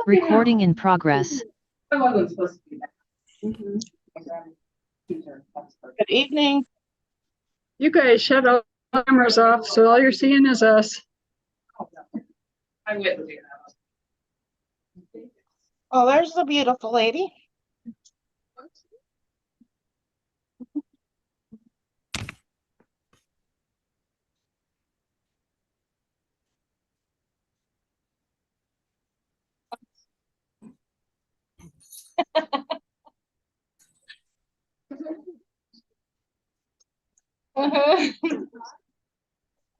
Recording in progress. I wasn't supposed to do that. Good evening. You guys shut all the cameras off, so all you're seeing is us. I wouldn't do that. Oh, there's the beautiful lady.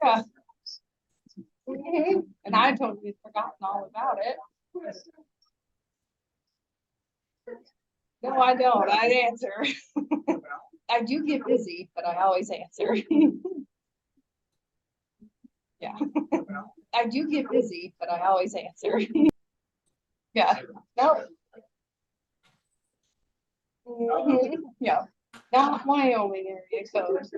Yeah. And I totally forgotten all about it. No, I don't. I'd answer. I do get busy, but I always answer. Yeah. I do get busy, but I always answer. Yeah. No. Yeah. Not Wyoming area code.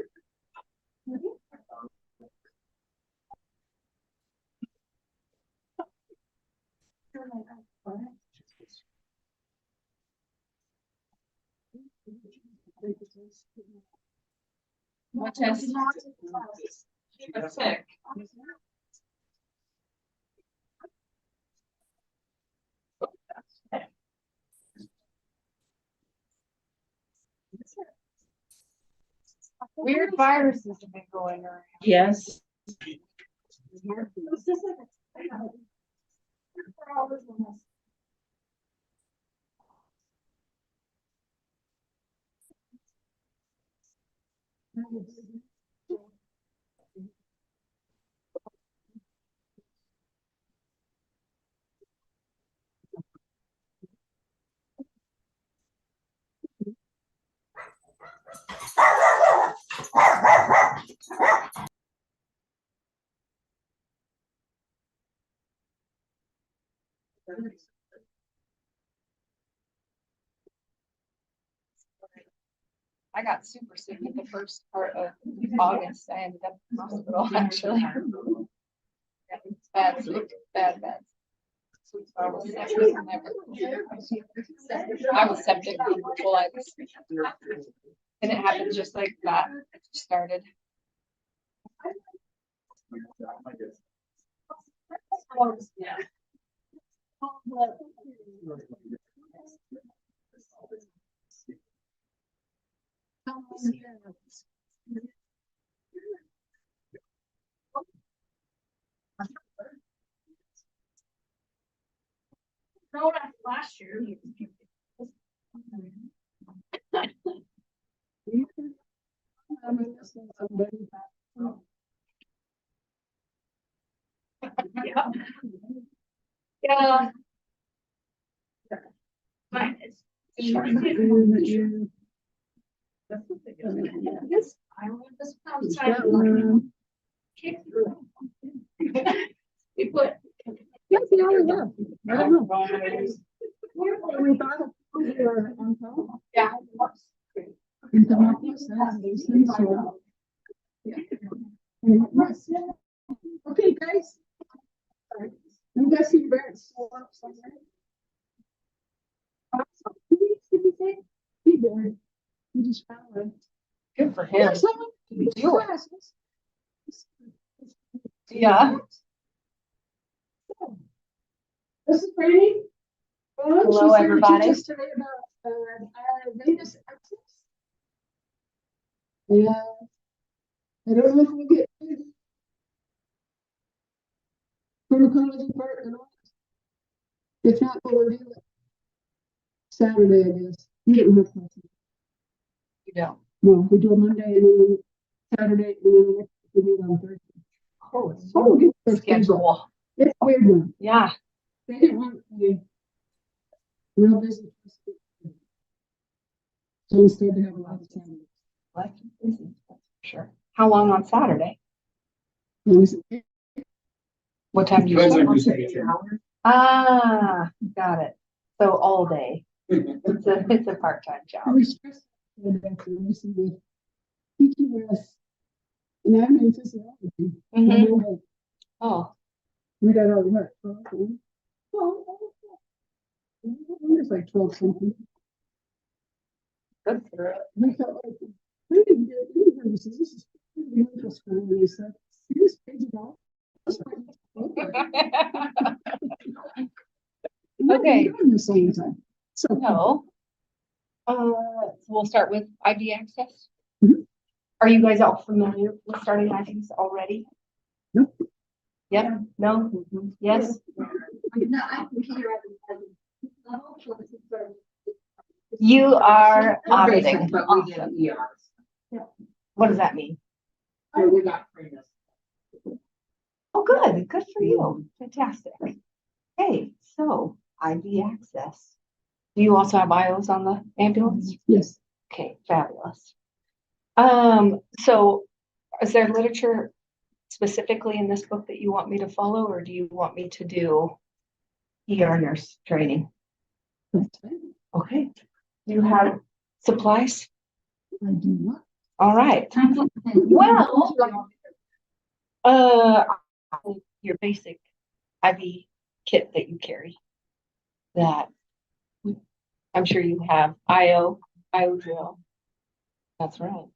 What test? I'm sick. Weird viruses have been going around. Yes. I got super sick in the first part of August. I ended up in the hospital actually. Yeah, it's bad, sick, bad. I was septic before I was, and it happened just like that. It just started. Yeah. No, that's last year. Yeah. Yeah. Yes, I want this outside. We put. Yes, yeah. I don't know. We thought of on top. Yeah. And come up with that, these things, so. Yeah. Okay, guys. I'm guessing Barrett's still up somewhere. 2 weeks, did you say? He did. He just found it. Good for him. Yeah, someone to do it. Yeah. This is Brandy. Hello, everybody. Just today about our latest access. Yeah. I don't know if we'll get pharmacology part or not. If not, we'll do it Saturday, I guess. We didn't have classes. You don't. No, we do a Monday and then Saturday and then the next we do it on Thursday. Oh, it's So good for schedule. schedule. It's a weird one. Yeah. They didn't want to real busy. So instead they have a lot of time. Life is busy, that's for sure. How long on Saturday? What time do you start? Ah, got it. So all day. It's a part-time job. We stress teaching us, and I'm in physiology. Mhm. Oh, We got all that. It's like 12 something. Good for it. We felt like, we didn't get any services. This is really interesting. And they said, see this page at all? Okay. At the same time. So, So, we'll start with ID access. Mhm. Are you guys all familiar with starting IDs already? Nope. Yep, no, yes, you are auditing. But we did ERs. What does that mean? So we got trained. Oh, good, good for you, fantastic. Okay, so ID access. Do you also have IOs on the ambulance? yes, Okay, fabulous. So is there literature specifically in this book that you want me to follow, or do you want me to do ER nurse training? that's fine. Okay. You have supplies? I do not. All right. Your basic IV kit that you carry. That I'm sure you have IO drill. That's right.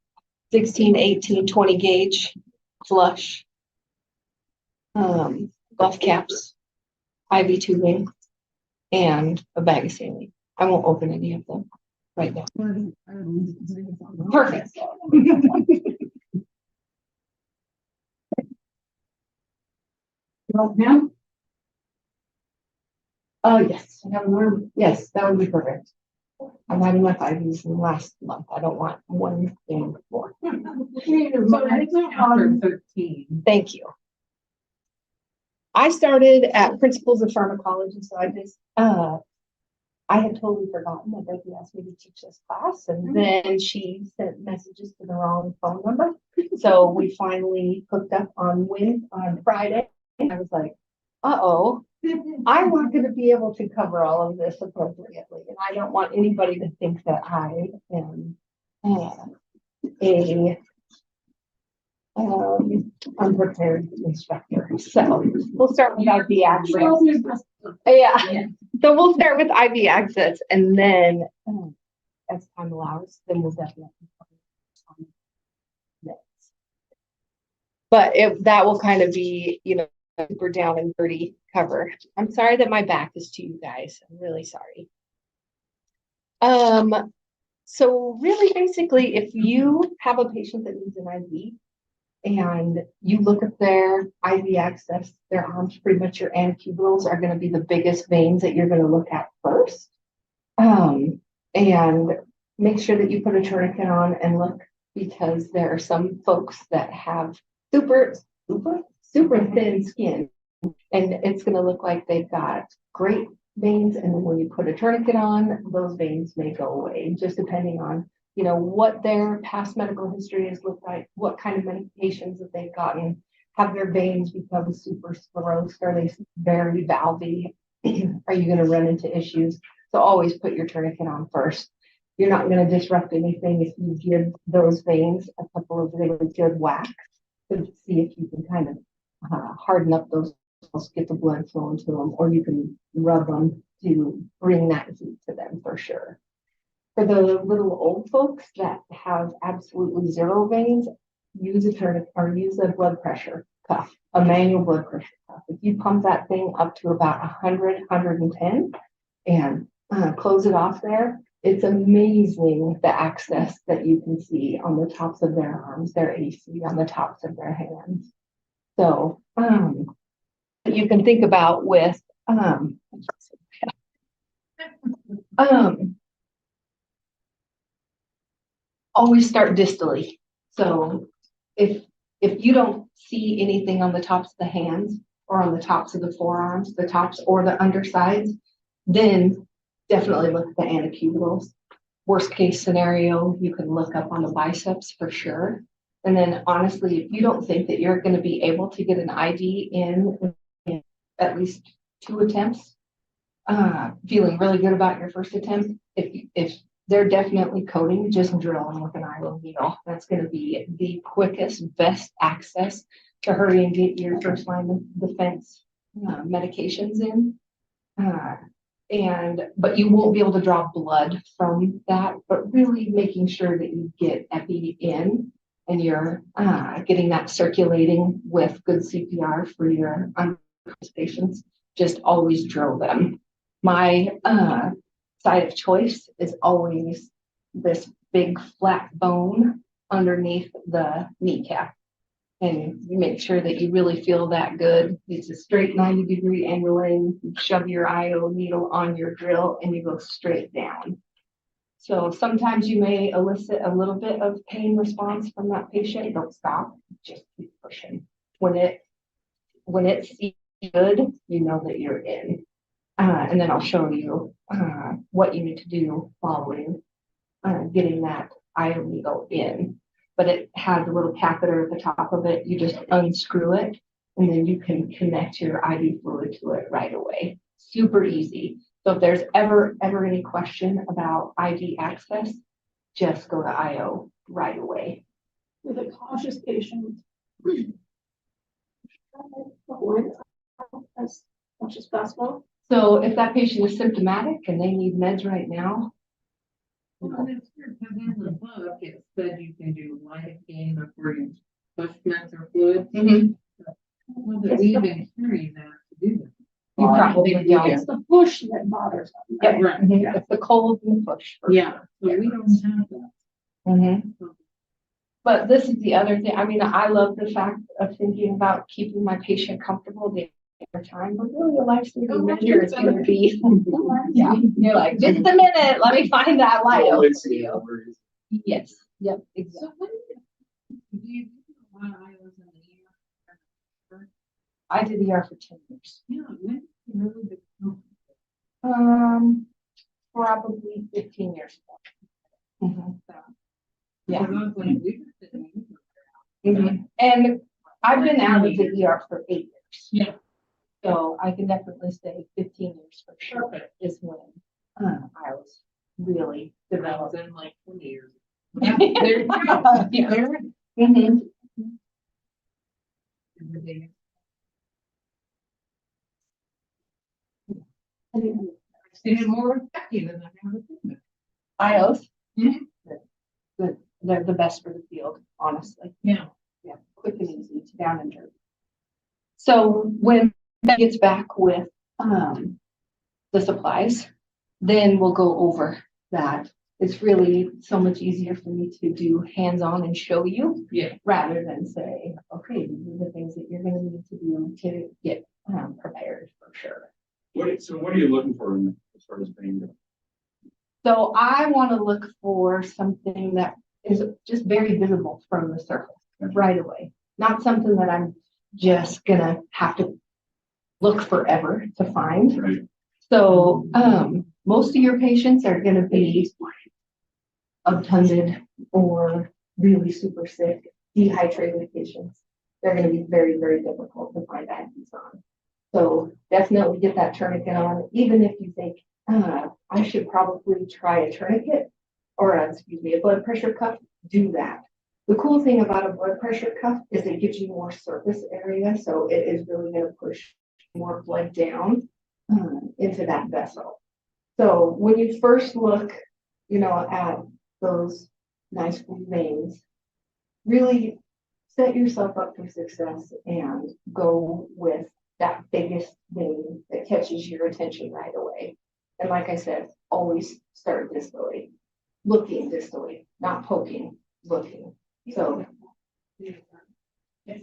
16, 18, 20 gauge flush. Buff caps, IV tubing, and a bag of saline. I won't open any of them right now. Perfect. Well, now, Yes, I have one. Yes, that would be perfect. I'm having my IVs in last month. I don't want one thing more. so it's after 13. Thank you. I started at Principles of Pharmacology, so I had totally forgotten that Becky asked me to teach this class, and then she sent messages to the wrong phone number. So we finally hooked up on Friday. I was like, uh-oh, I'm not going to be able to cover all of this appropriately, and I don't want anybody to think that I am a unprepared instructor. So we'll start with IV access. Yeah. So we'll start with IV access, and then as time allows, then we'll definitely. But that will kind of be, super down and dirty cover. I'm sorry that my back is to you guys. I'm really sorry. So really basically, if you have a patient that needs an IV and you look at their IV access, their arms, pretty much your antecubials are going to be the biggest veins that you're going to look at first. And make sure that you put a tourniquet on and look, because there are some folks that have super thin skin, and it's going to look like they've got great veins, and then when you put a tourniquet on, those veins may go away, just depending on what their past medical history has looked like, what kind of medications that they've gotten. Have their veins become super sclerosed? Are they very valvy? Are you going to run into issues? So always put your tourniquet on first. You're not going to disrupt anything if you give those veins a couple of really good whacks to see if you can kind of harden up those, get the blood flowing to them, or you can rub them to bring that heat to them for sure. For the little old folks that have absolutely zero veins, use a tourniquet or use a blood pressure cuff, a manual blood pressure cuff. If you pump that thing up to about 100, 110 and close it off there, it's amazing the access that you can see on the tops of their arms, their AC, on the tops of their hands. So you can think about with always start distally. So if you don't see anything on the tops of the hands or on the tops of the forearms, the tops or the undersides, then definitely look at the antecubials. Worst case scenario, you can look up on the biceps for sure. And then honestly, if you don't think that you're going to be able to get an IV in at least 2 attempts, feeling really good about your first attempt, if they're definitely coding, just drill them with an IO needle. That's going to be the quickest, best access to hurry and get your first line of defense medications in. but you won't be able to draw blood from that, but really making sure that you get epi in and you're getting that circulating with good CPR for your unconscious patients. Just always drill them. My side of choice is always this big flat bone underneath the kneecap. And you make sure that you really feel that good. It's a straight 90-degree angling. You shove your IO needle on your drill and you go straight down. So sometimes you may elicit a little bit of pain response from that patient. Don't stop, just keep pushing. When it's good, you know that you're in. And then I'll show you what you need to do following getting that IO needle in. But it has a little catheter at the top of it. You just unscrew it and then you can connect your IV fluid to it right away. Super easy. So if there's ever any question about IV access, just go to IO right away. With a cautious patient. Avoid as much as possible. So if that patient is symptomatic and they need meds right now, Well, it's weird, because in the book, it said you can do lidocaine before you push meds or fluid. Well, did we even carry that to do that? you probably don't. It's the push that bothers them. Yep. Right. Mhm. It's the cold and the push. for Yeah, sure. so we don't have that. Mhm. But this is the other thing. I mean, I love the fact of thinking about keeping my patient comfortable the entire time, but really a life-saving measure is going to be, yeah, you're like, just a minute, let me find that light. Always see it over. Yes, yep, exactly. So when do you do a lot of IOs in the year? I did ER for 10 years. Yeah, when you really become. Probably 15 years ago. Yeah. And I've been out of the ER for 8 years. Yeah. So I can definitely say 15 years for sure is when I was really That developed. was in like 20 years. There There you go. Yeah. Mhm. I've seen it more effective than I've ever seen it. IOs. Mhm. They're the best for the field, honestly. Yeah. Yeah, quick and easy, down and dirty. So when that gets back with the supplies, then we'll go over that. It's really so much easier for me to do hands-on and show you Yeah. rather than say, okay, these are the things that you're gonna need to do to get prepared for sure. So what are you looking for as far as pain goes? So I want to look for something that is just very visible from the surface right away. Not something that I'm just gonna have to look forever to find. Right. So most of your patients are gonna be obtunded or really super sick, dehydrated patients. They're gonna be very, very difficult to find IVs on. So definitely get that tourniquet on, even if you think, I should probably try a tourniquet or, a blood pressure cuff, do that. The cool thing about a blood pressure cuff is it gives you more surface area, so it is really going to push more blood down into that vessel. So when you first look, at those nice blue veins, really set yourself up for success and go with that biggest vein that catches your attention right away. And like I said, always start distally, looking distally, not poking, looking. So Yeah,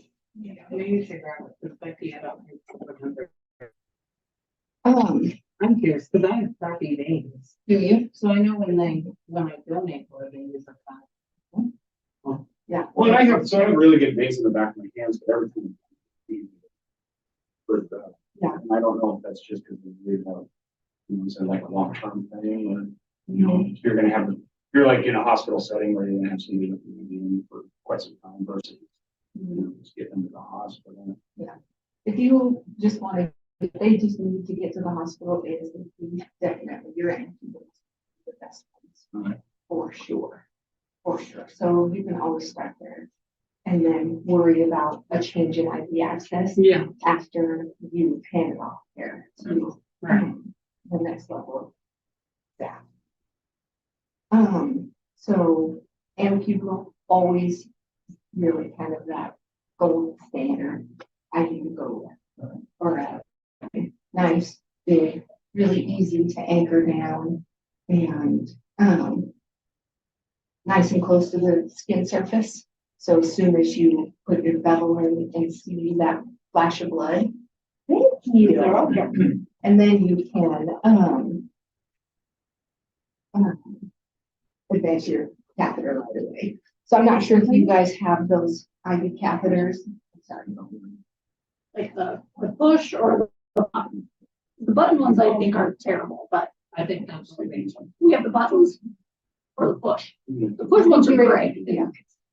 you should grab it, it's like the adult. I'm curious, because I have crappy veins. do you? So I know when I donate blood, they use a fat. Yeah. Well, I have really good veins in the back of my hands, but everything. Yeah. And I don't know if that's just because we have, so like a long-term thing, or, if you're gonna have, you're like in a hospital setting where you're gonna have somebody looking for quite some time versus, just get them to the hospital. If you just want to, if they just need to get to the hospital, definitely you're in the best ones. Right. For sure. So you can always start there and then worry about a change in IV access Yeah. after you hand it off there. So, Right. the next level of staff. So amicable always really kind of that gold standard I need to go with, or a nice, big, really easy to anchor down and nice and close to the skin surface. So as soon as you put your bevel in and see that flash of blood, and then you can advance your catheter right away. So I'm not sure if you guys have those IV catheters. Sorry. Like the push or the button. The button ones I think are terrible, but I think that's the main one. we have the buttons or the push. Mhm. The push ones are great. Yeah.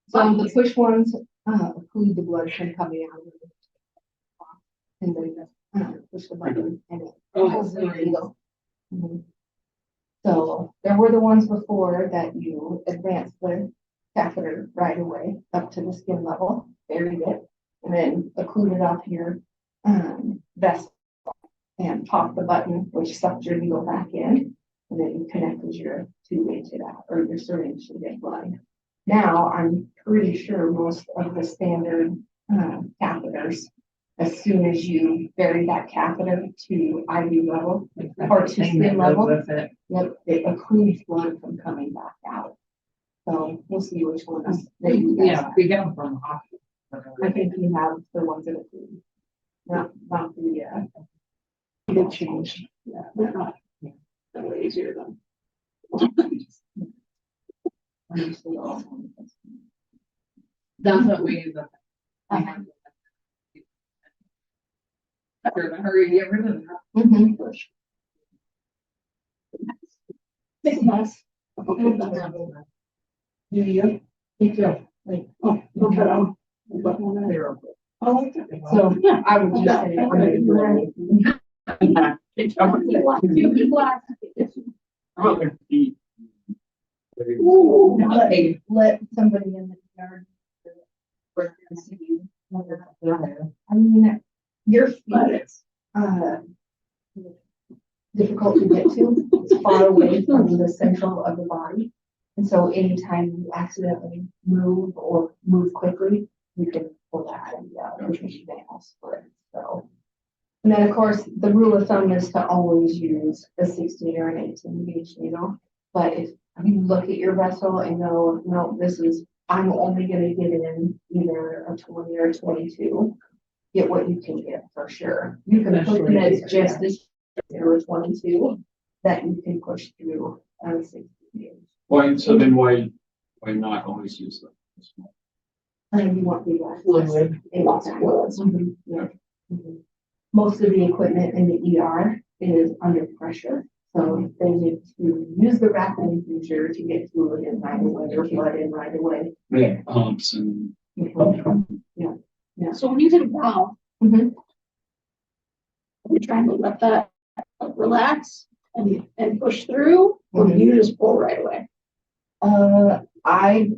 So the push ones occlude the blood from coming out of it. And then push the button and it pulls the needle. Mhm. So there were the ones before that you advance the catheter right away up to the skin level, buried it, and then occluded off your vessel and pop the button, which sucked your needle back in, and then you connected your tube into that, or your syringe to get blood. Now, I'm pretty sure most of the standard catheters, as soon as you bury that catheter to IV level, or to skin level, yep, it occludes blood from coming back out. So we'll see which ones that you guys Yeah, have. we get them from the hospital. I think you have the ones that occlude, not the, They've changed. Yeah, they're not. They're way easier than. That's what we use. After the hurry, get rid of that. Mhm. Big mess. Do you? Me too. Like, oh, don't cut out. Oh, So, yeah. I would just say, I'm gonna do it. Ooh, Let somebody in the yard. I mean, your feet, difficult to get to, it's far away from the central of the body. And so anytime you accidentally move or move quickly, you can pull that out and push down split, so. And then, of course, the rule of thumb is to always use a 16 or an 18 gauge needle. But if you look at your vessel and go, no, I'm only gonna get in either a 20 or a 22, get what you can get for sure. You can put them as just as or a 22 that you can push through on a 16 gauge. Why, so then why not always use them? And you want the Fluid. Lots of fluids. Yeah. Mhm. Most of the equipment in the ER is under pressure. So they need to use the rapid infuser to get fluid in right away or blood in right away. Yeah, pumps and. Yeah. So when you hit it down, Mhm. you're trying to let that relax and push through, or do you just pull right away? I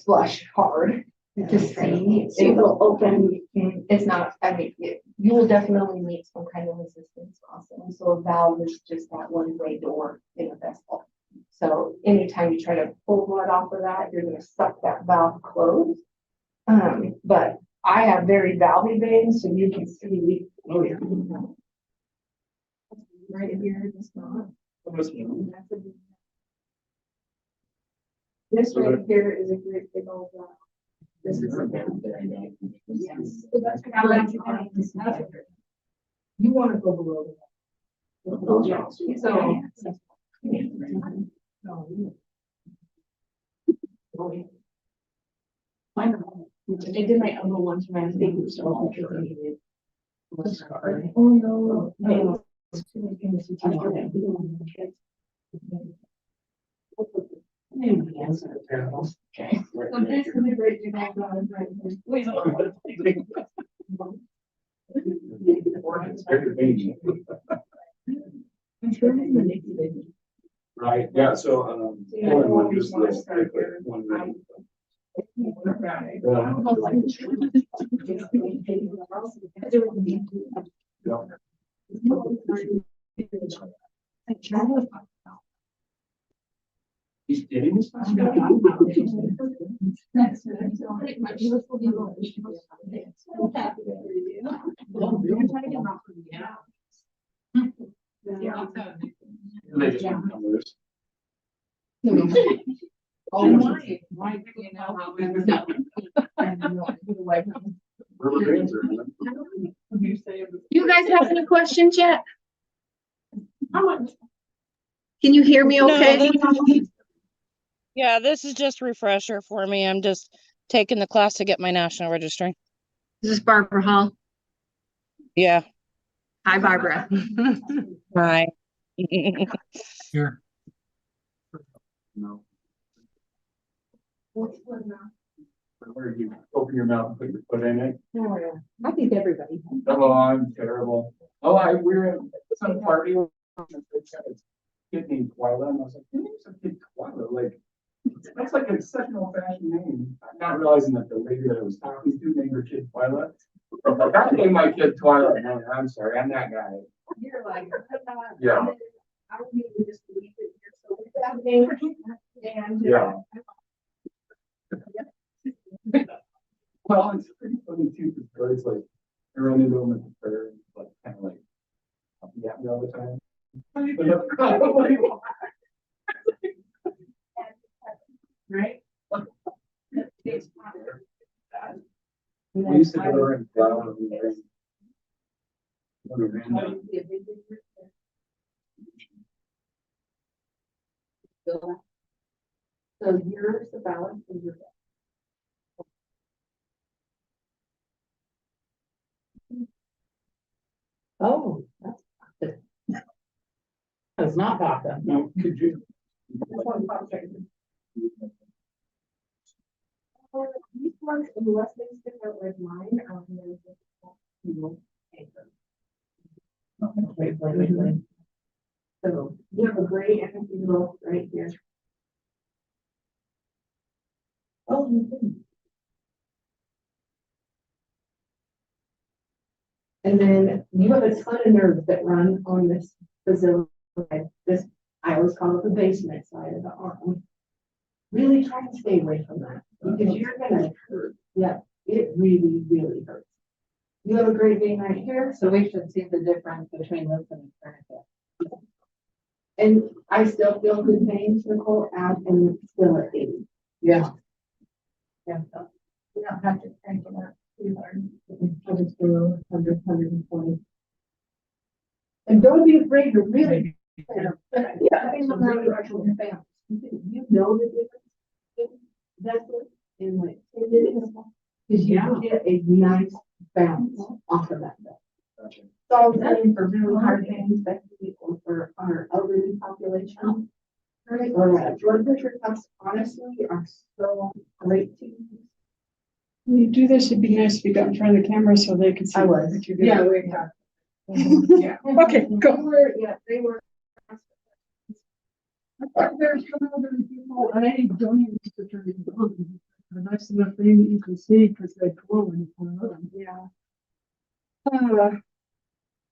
flush hard to see So if it'll open. it's not, I mean, you will definitely meet some kind of resistance also. So a valve is just that one way door in a vessel. So anytime you try to pull blood off of that, you're gonna suck that valve closed. But I have very valvy veins, so you can see. Oh, yeah. Right here, it's not. This This right here is a great big old valve. This is a yes. So that's how that's going to happen. You want to go below that. So. I did my other ones when I was baby, so I needed. Oh, no. No. Okay. So basically, great big old valve right here. Wait, I'm sure it's the next day. Right, yeah, so, one just this, one. He's getting this. Yeah. They just want to come loose. Why, you know, how we were done. Rubber bands are in them. You guys have any questions yet? Can you hear me No, okay? Yeah, this is just a refresher for me. I'm just taking the class to get my national registry. This is Barbara Hall. Yeah. Hi, Barbara. Hi. Here. No. Where you open your mouth and put your foot in it. I think everybody. Oh, I'm terrible. Oh, we're at some party. It's a kid named Twyla, and I was like, who names a kid Twyla? Like, that's like a such an old fashioned name. I'm not realizing that the lady that I was talking to named her kid Twyla. I'm like, I named my kid Twyla. No, I'm sorry, I'm that guy. You're like, Yeah. I would need to just believe that you're so with that name. And, Yeah. Well, it's pretty funny too, because it's like, I run into them at the fair, and like, kind of like, happy at me all the time. Right? We used to go around flower and everything. When we ran out. So here's the balance of your. Oh, that's not vodka. No, could you? These ones, unless they stick out like mine, so you have a gray and a yellow right here. Oh, you didn't. And then you have a ton of nerves that run on this facility. This, I always call it the basement side of the arm. Really try to stay away from that because you're gonna hurt. Yeah, it really, really hurts. You have a great vein right here. So we should see the difference between this and the tourniquet. And I still feel good veins, Nicole, out and still at 80. Yeah. Yeah. So we don't have to crank it up too hard. I just do 100, 120. And don't be afraid to really. Yeah. You know the difference. That's it. And like, because you get a nice bounce off of that. Gotcha. So I'm saying for really hard things, especially for our elderly population. Right, or blood pressure cuffs honestly are so great to use. When you do this, it'd be nice if you got in front of the camera so they could see. I was. what you did. Yeah, we have. Yeah. Okay, go. They were. There's some elderly people, and I don't even need to turn it on. The nice enough thing that you can see because they glow when you turn it on. Yeah.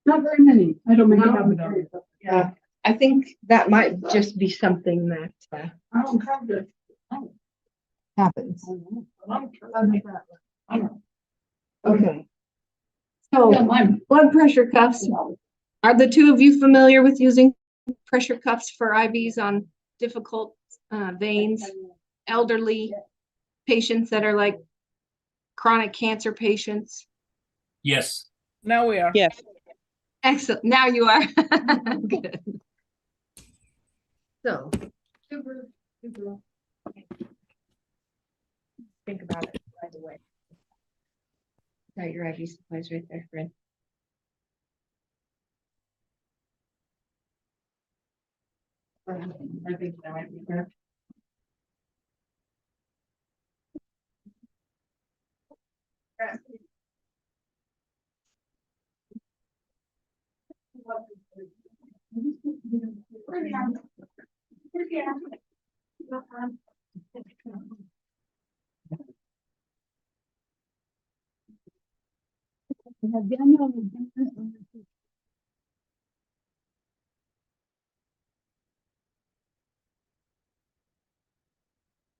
Not very many. I don't make a habit of it. Yeah, I think that might just be something that I don't have to. happens. I make that. Okay. Yeah, So mine. blood pressure cuffs. Are the two of you familiar with using pressure cuffs for IVs on difficult veins, elderly patients that are like chronic cancer patients? Yes. Now we are. Yes. Excellent. Now you are. Good. So. Think about it right away. Got your IV supplies right there, friend. I think that might be good.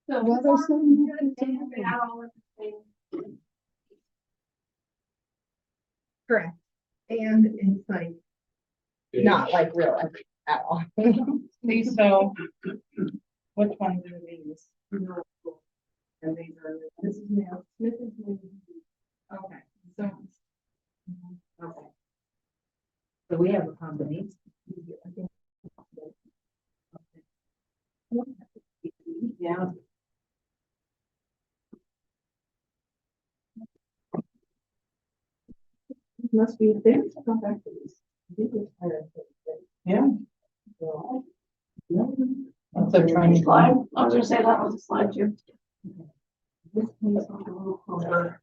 So. Well, there's some good They things. have all of the things. Correct. And it's like, not like real life at all. These, so, which ones are these? And these are, This is now, this is now. okay, so. Okay. So we have a combination. Yeah. Must be a thing to come back to this. This is part of it. Yeah. So, So trying to slide, I was gonna say that was a slide too. This needs to be a little closer.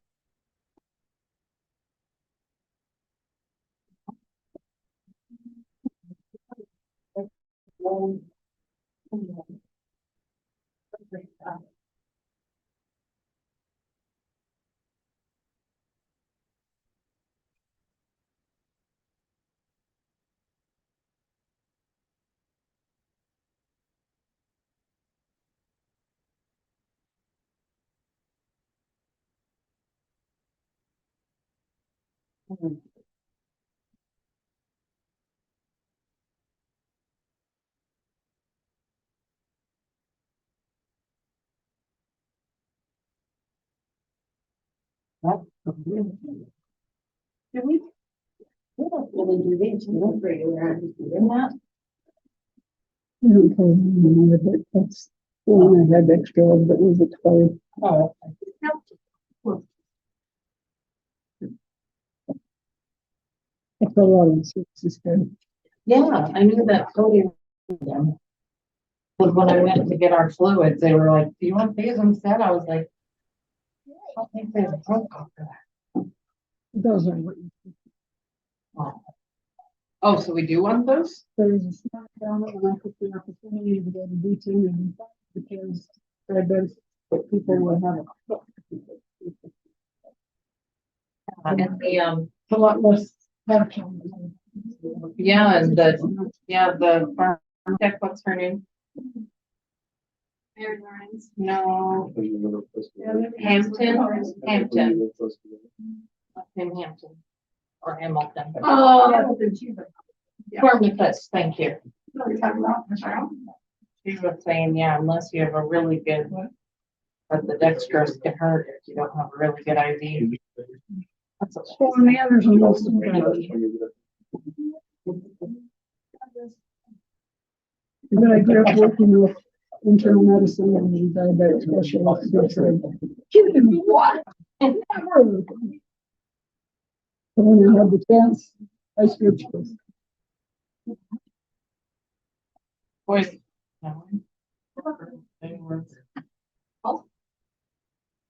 Do we? We don't really do these, we don't regular, are we doing that? I don't pay anymore, but that's the one I had extra of that was expired. Oh. I put a lot of services good. Yeah, I knew that sodium. Because when I went to get our fluids, they were like, do you want these instead? I was like, I don't think they have drunk off that. Those are what you, Oh, so we do want those? there's a smart down it when I put the opportunity to go to D2 and because I bet people will have it. And the, A lot less. yeah, and the farm tech, what's her name? Mary Lawrence. No, Hampton, in Hampton, or Hamilton. Oh. Formicus, thank you. What are we talking about? Michelle? She was saying, yeah, unless you have a really good, but the dextrose can hurt if you don't have a really good IV. That's okay. So on the others, I'm most of But I grew up working with internal medicine and diabetic specialists. You can be what? Never. So when I had the chance, I switched this. Boys. No. They were-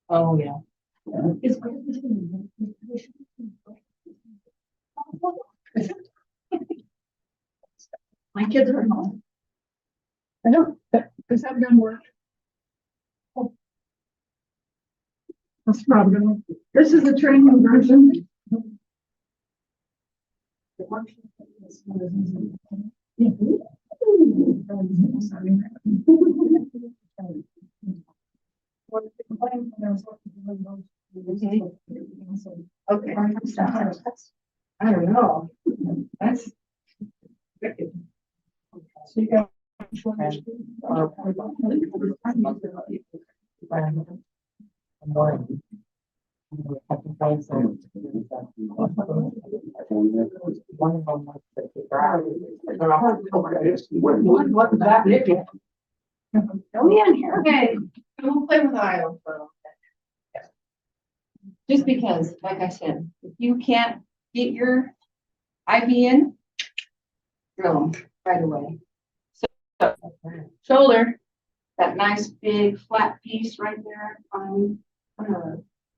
Oh, yeah. My kids are home. I don't, because I've done work. That's probably, this is the training version. Okay. I don't know. That's. So you got. What was that? Don't be in here. Okay, we'll play with Io for a little bit. Just because, like I said, if you can't get your IV in, drill them right away. So, shoulder, that nice big flat piece right there on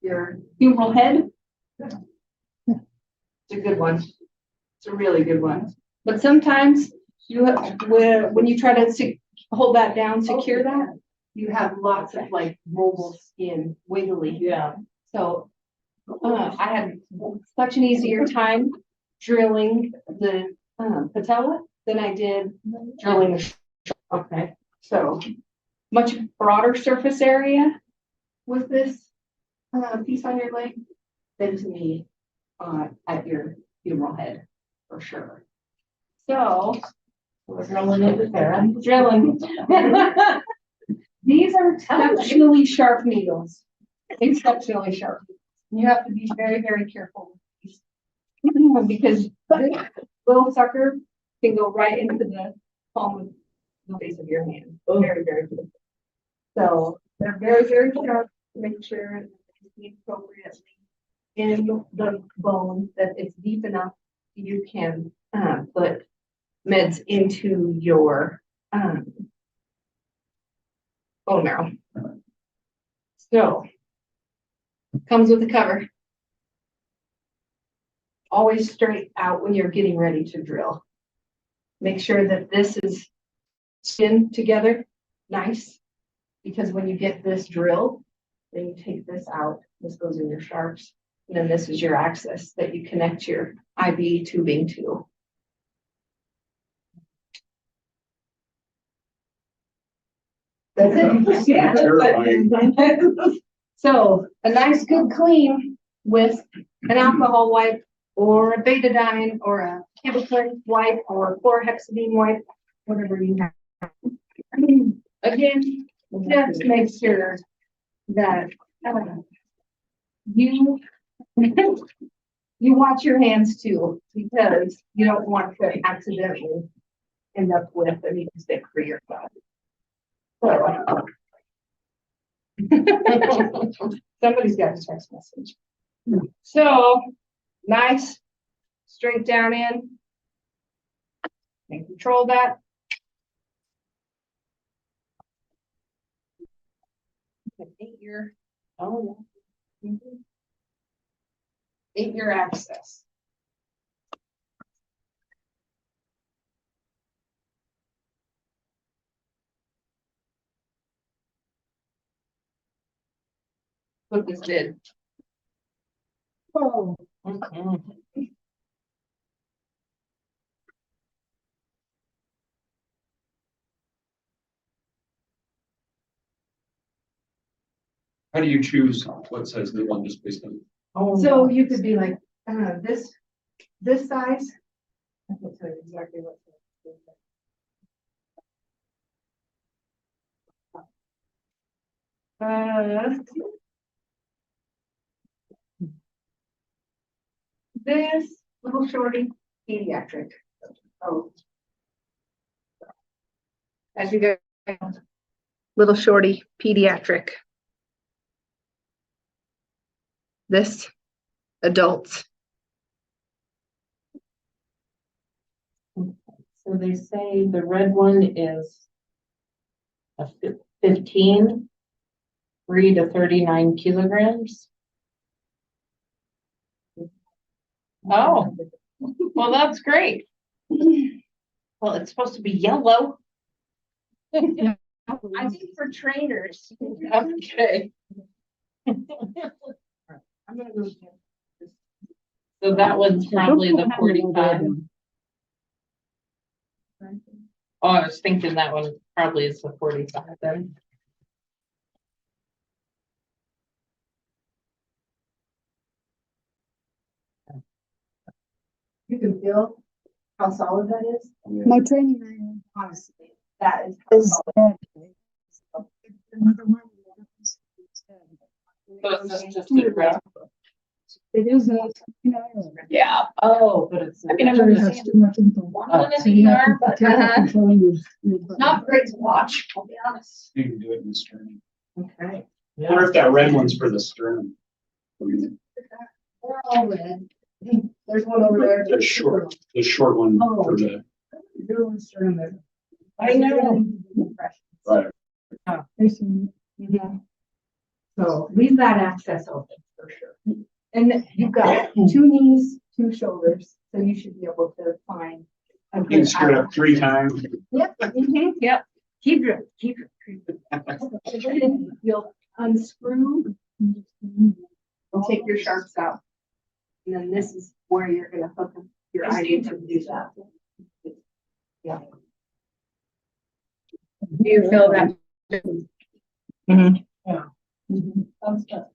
your humeral head. It's a good one. It's a really good one. But sometimes you when you try to hold that down, secure that, you have lots of like mobile skin, wiggly. Yeah. So I had such an easier time drilling the patella than I did drilling the shoulder. Okay. So much broader surface area with this piece on your leg than to me at your femoral head, for sure. So we're drilling it with there. I'm drilling. These are exceptionally sharp needles. Exceptionally sharp. You have to be very, very careful with these. Because this little sucker can go right into the palm of the base of your hand. Very, very good. So they're very, very sharp to make sure that it's appropriately in the bone, that it's deep enough you can put meds into your bone marrow. So comes with the cover. Always straight out when you're getting ready to drill. Make sure that this is skin together, nice, because when you get this drilled, then you take this out, this goes in your sharps, and then this is your access that you connect your IV tubing to. That's it. Yeah. So a nice good clean with an alcohol wipe or a betadine or a chemical wipe or a chlorhexidine wipe, whatever you have. Again, just make sure that you you watch your hands too, because you don't want to accidentally end up with a needle stick for your body. So, somebody's got a text message. So nice, straight down in, and control that. Eight-year, oh yeah. 8-year access. What this did. Oh, How do you choose what size they want just based on? So you could be like, this size. I can tell you exactly what. This little shorty, pediatric. Oh. As you go, little shorty, pediatric. This, adults. So they say the red one is a 15, 3 to 39 kilograms. Oh, well, that's great. Well, it's supposed to be yellow. I think for trainers. Okay. I'm gonna go. So that one's probably the 45. Oh, I was thinking that one probably is the 45 then. You can feel how solid that is. my training manual Honestly, that is. is another one. So it's just a graph. It is a, Yeah. Oh, but it's. I mean, I'm it gonna has say too much info. one in So you have the to but careful controlling your button. not great to watch, I'll be honest. You can do it in the sternum. Okay. I wonder if that red one's for the sternum. They're all red. There's one over there. The short one for the. Your one's turning there. I know. Right. Mhm. So leave that access open for sure. And you've got 2 knees, 2 shoulders, so you should be able to find. a You good can screw it up 3 access. times. Yep, yep. Keep drilling, keep drilling. You'll unscrew and take your sharps out. And then this is where you're gonna hook up your IV to do that. Yeah. Do you feel that Mhm. Sounds good.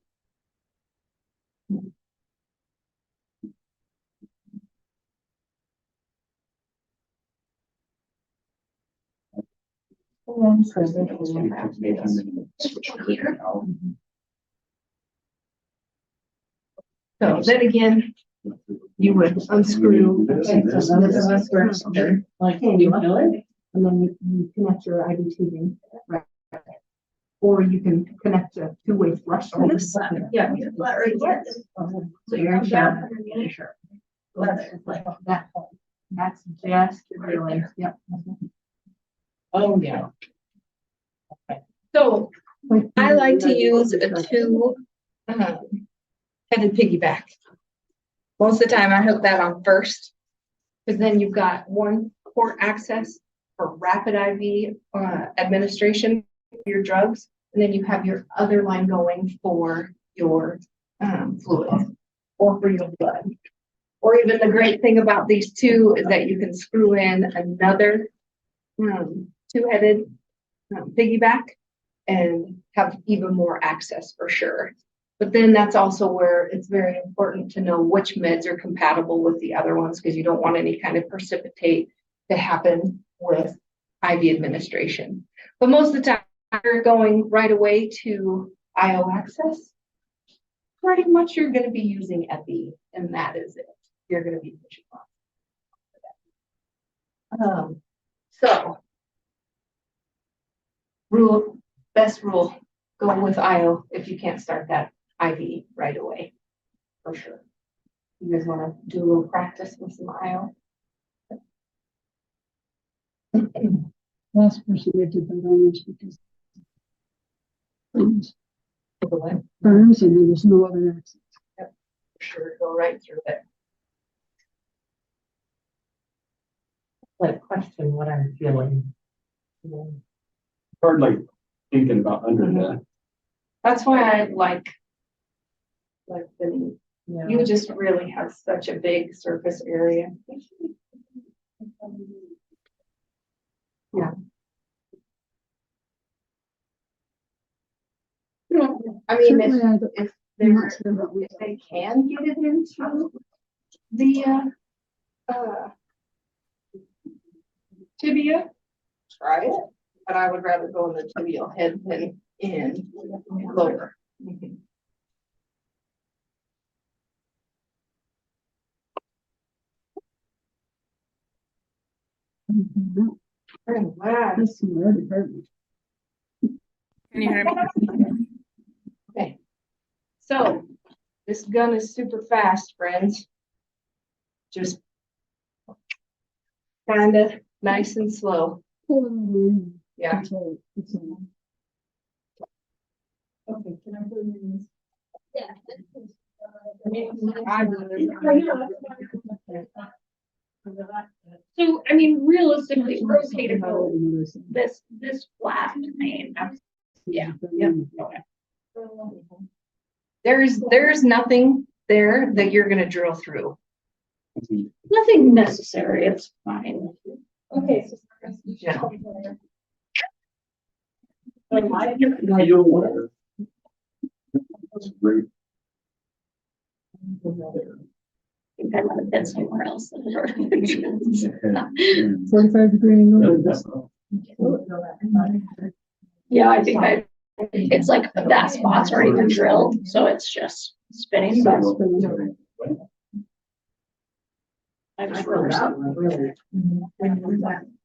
So then again, you would unscrew. Like, you feel it? And then you connect your IV tubing, right? Or you can connect a two-way flush. To this side. Yeah. Flat right here. So you're down underneath. Sure. Leather, like That, that's just really, yep. Oh, yeah. So I like to use a two headed piggyback. Most of the time I hook that on first, because then you've got one port access for rapid IV administration of your drugs, and then you have your other line going for your fluid or for your blood. Or even the great thing about these two is that you can screw in another two-headed piggyback and have even more access for sure. But then that's also where it's very important to know which meds are compatible with the other ones, because you don't want any kind of precipitate to happen with IV administration. But most of the time you're going right away to IO access. Pretty much you're going to be using epi, and that is it. You're going to be pushing on. So best rule, go with IO if you can't start that IV right away, for sure. You guys want to do a little practice with some IO? Last person that did that on this because burns, For what? burns and there was no other access. For sure, go right through it. Like question what I'm feeling. Hard like thinking about under that. That's why I like the, you just really have such a big surface area. Yeah. I mean, Certainly, if I'm not sure about if they can get it into the tibia, try it. But I would rather go in the tibial head than in lower. no, Wow. that's some other department. Can you hear me? Okay. So this gun is super fast, friends. Just kind of nice and slow. Yeah. It's all- it's all- Okay, can I put it in this? So, I mean, realistically, rotatable, this flat, I mean, Yeah. Yep. There's nothing there that you're gonna drill through. nothing necessary, it's fine. Okay. So Yeah. like, why? That's great. I think I might have been somewhere else. 45-degree angle. Yeah, I think it's like that spot's already been drilled, so it's just spinning. But I just wrote something.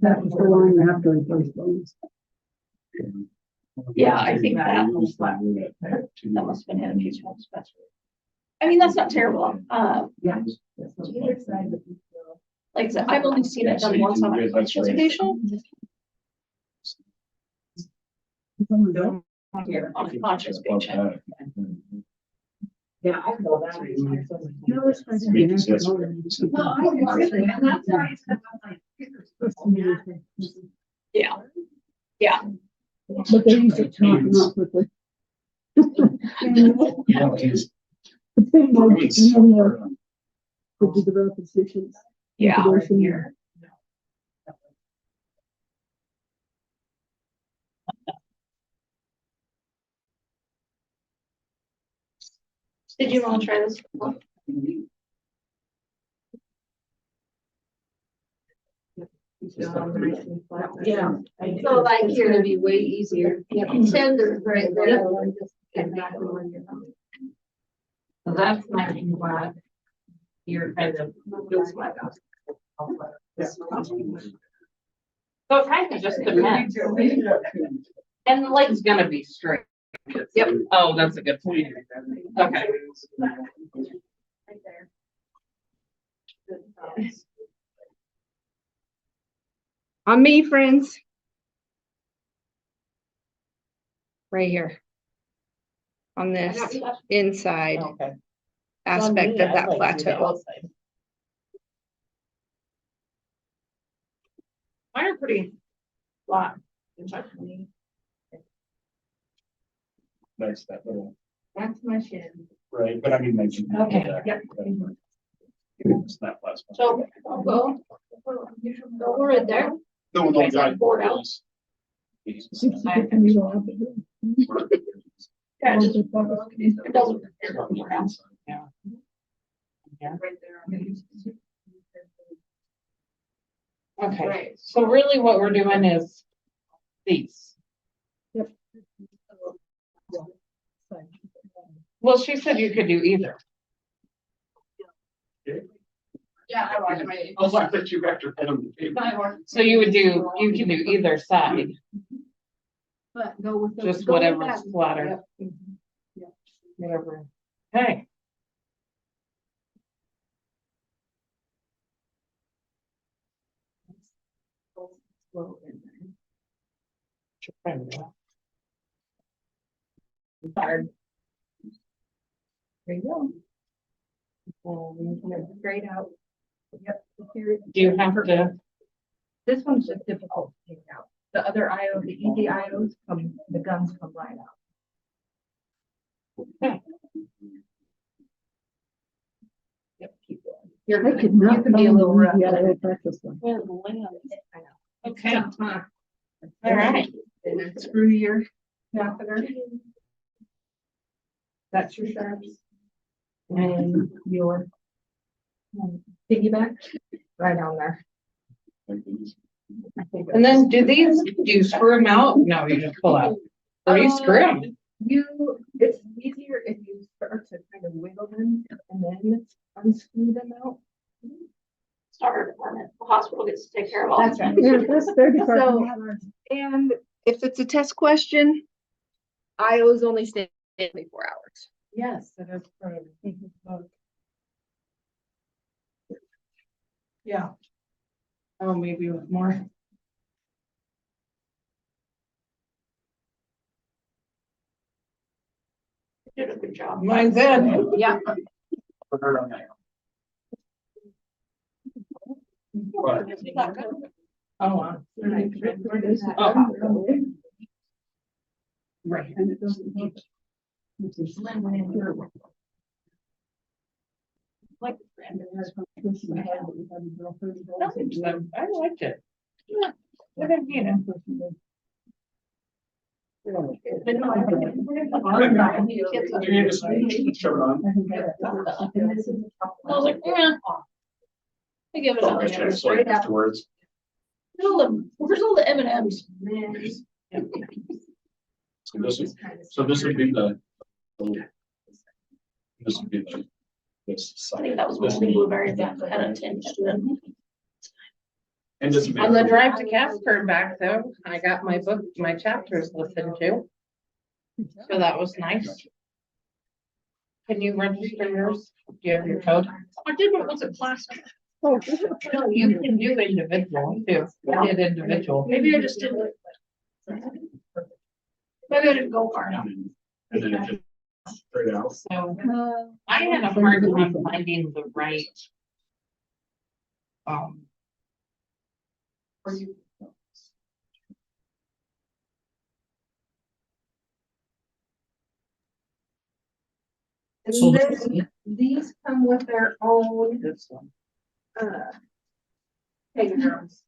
That was the line you have to replace those. Yeah, I think that must have been hit a few times. I mean, that's not terrible. Yeah. Like I said, I've only seen it done once on a conscious patient. On a conscious patient. Yeah, I know that. No, it's supposed to be an actual- Yeah. Yeah. But they use it to knock them out quickly. Yeah, it is. The thing is, you know, to do the rapid patients. Yeah. Did you want to try this? Yeah. So like It's here, gonna be way easier. tender right there. Exactly where you're going. So that's my flat. You're kind of. So it kind of just depends. And the leg's gonna be straight. Yep. Oh, that's a good point. Okay. Right there. On me, friends. Right here. On this inside Okay. aspect of that plateau. Mine are pretty flat. Nice, that little, That's my shin. right, but I mean, like. Okay, yep. It's not last one. So I'll go. Go right there. No, no, I. Board out. Keeps you getting me off of it. Yeah, Oh, just, but that was- it doesn't. Okay, Right. so really what we're doing is these. Yep. Well, she said you could do either. Yeah, I watch my. Oh, I bet you got your head on the table. So you can do either side, But go with the. just go with whatever's that. flatter. Yep. Whatever. Okay. Slow in there. Hard. There you go. Straight out. Yep. Here. Do you have to, This one's just difficult to take out. The other IO, the easy IOs come, the guns come right out. Yep, keep going. You're I good. could not You can be a little rough. Yeah, I practice one. I know. okay, Tough, huh? all right. And then screw your catheter. That's your sharps. And your piggyback right on there. I think And then do you screw them out? No, you just pull out. Or you screw them. It's easier if you start to kind of wiggle them and then unscrew them out. It's not our department. The hospital gets to take care of all. That's right. Yeah, that's their department. And if it's a test question, IOs only stay 24 hours. Yes, that is part of. Yeah. Oh, maybe with more. You did a good job. Mine's in. Yeah. Oh, wow. Right. And it doesn't look. Which is. Like the brand. I liked it. Yeah. I didn't hate it. You just shove it on. I was like, yeah. I give it I should have sold it afterwards. Where's all the M&Ms? So this would be the. This would be the. This. I think that was mostly blueberry that had a tinge to it. And just. On the drive to Casper back though, I got my book, my chapters listened to. So that was nice. Can you register yours? Do you have your code? I did, but was it class? Oh, No, you can do individual too. I did individual. Maybe I just didn't. Maybe I didn't go far enough. And then it just straight out. So I had a hard time finding the right. And then these come with their own, This one. peggrams.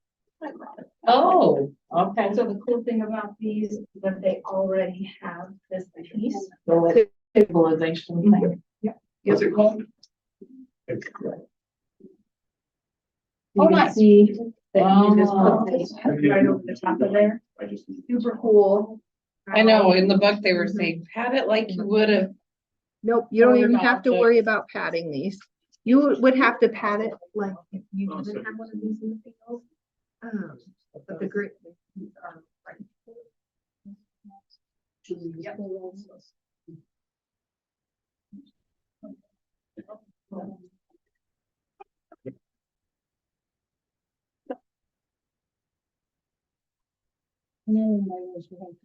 Oh, okay. So the cool thing about these is that they already have this piece. So it's stabilization thing. Yep. What's it called? Oh, You can nice. see that you just Oh. put this right over the top of there. I just. Super cool. I know, in the book, they were saying, pat it like you would have. Nope, you don't Or even not, have to but- worry about patting these. You would have to pat it like if you didn't have one of these in the field. But the great. These are right. Yep. No, my ears were like-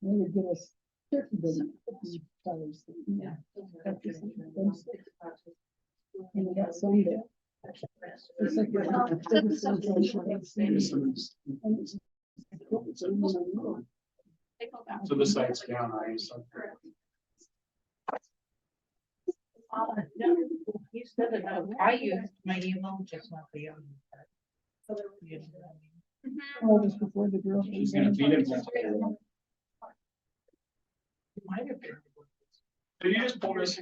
They would give us certain colors. Yeah. And we got some that. It's like you're not- So the site's down, I so. You said it, I used my email, just not the young. Oh, just before the girl. She's gonna feed him. Might have been. So you just pull this.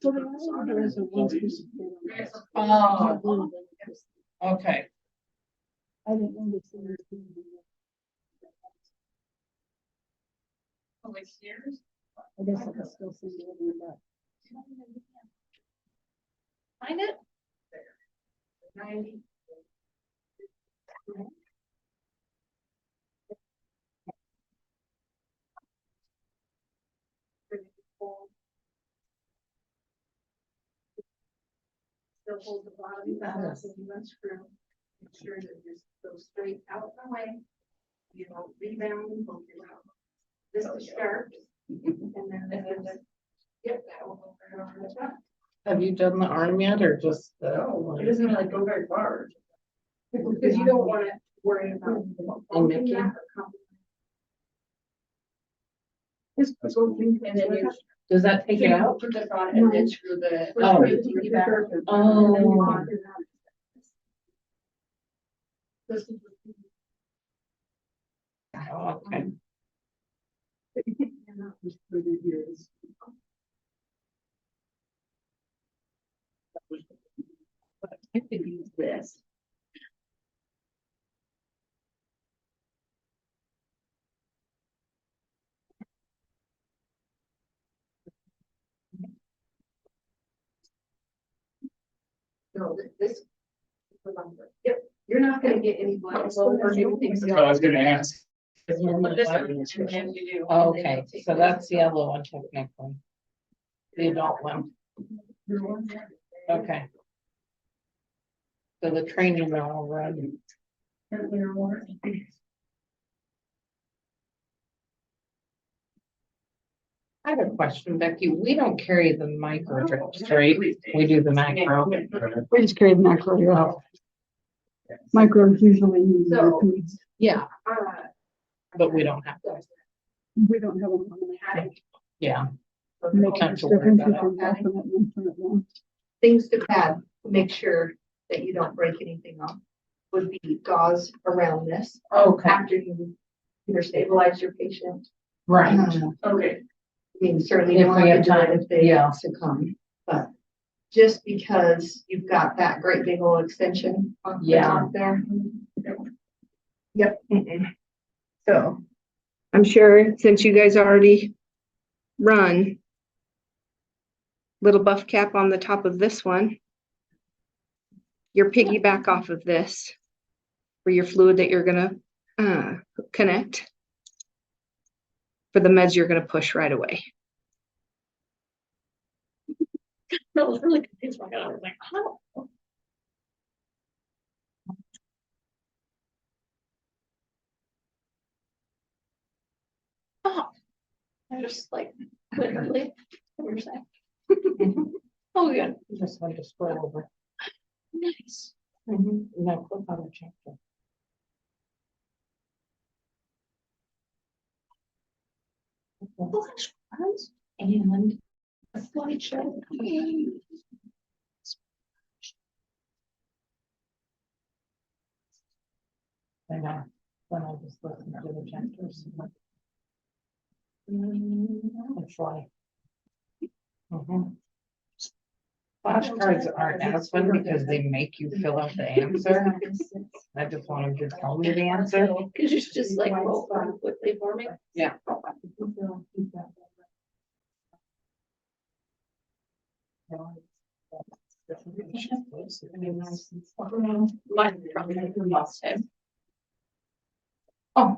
So the other there is a one piece of paper. Oh, okay. I didn't understand. Oh, it's yours? I guess I can still see it in that. Find it? 90. Still hold the bottom of that, so you unscrew. Make sure that it just goes straight out the way. You don't rebound, hold your mouth. This is sharp. And then this is, yep, that will go right over the top. Have you done the arm yet, or just the? It doesn't really go very far. Because you don't want to worry about. Mickey? that or Just go through and then you. Does that take it out? Put this on and then screw the. Oh. screw the TV back. Oh. And then you lock it up. This is- Oh, okay. Just for the years. I could use this. No, this. Yep, you're not gonna get any blood flow or anything. So I was gonna ask. This one, and then you do. Oh, okay, so that's the yellow one technically. The adult one, okay. So the training are all running. I have a question, Becky. We don't carry the micro drips, right? We do the macro. We just carry the macro here. Micro is usually used. So- Yeah, Uh, but we don't have those. We don't have them. Yeah. Make Have a to worry difference about between half and that one front one. Things to add, to make sure that you don't break anything off, would be gauze around this. Okay, After you either stabilize your patient. right. okay. I mean, certainly If you we want to have do it time, if they yeah. succumb, but just because you've got that great big old extension on the Yeah. top there. Yep. So I'm sure since you guys already run little buff cap on the top of this one, your piggyback off of this for your fluid that you're gonna connect for the meds you're gonna push right away. That was really confused. I was like, oh. Oh. I just like, literally, what you're saying. Oh, yeah, Just want to spread over. nice. No, click on the chapter. Flashcards and a slideshow. I know, when I just listened to the chapters. It's like. Flashcards aren't as fun because they make you fill out the answer. I just want them to tell me the answer. Cause you should just like roll quickly for me. Yeah. Mine probably lost it. Oh.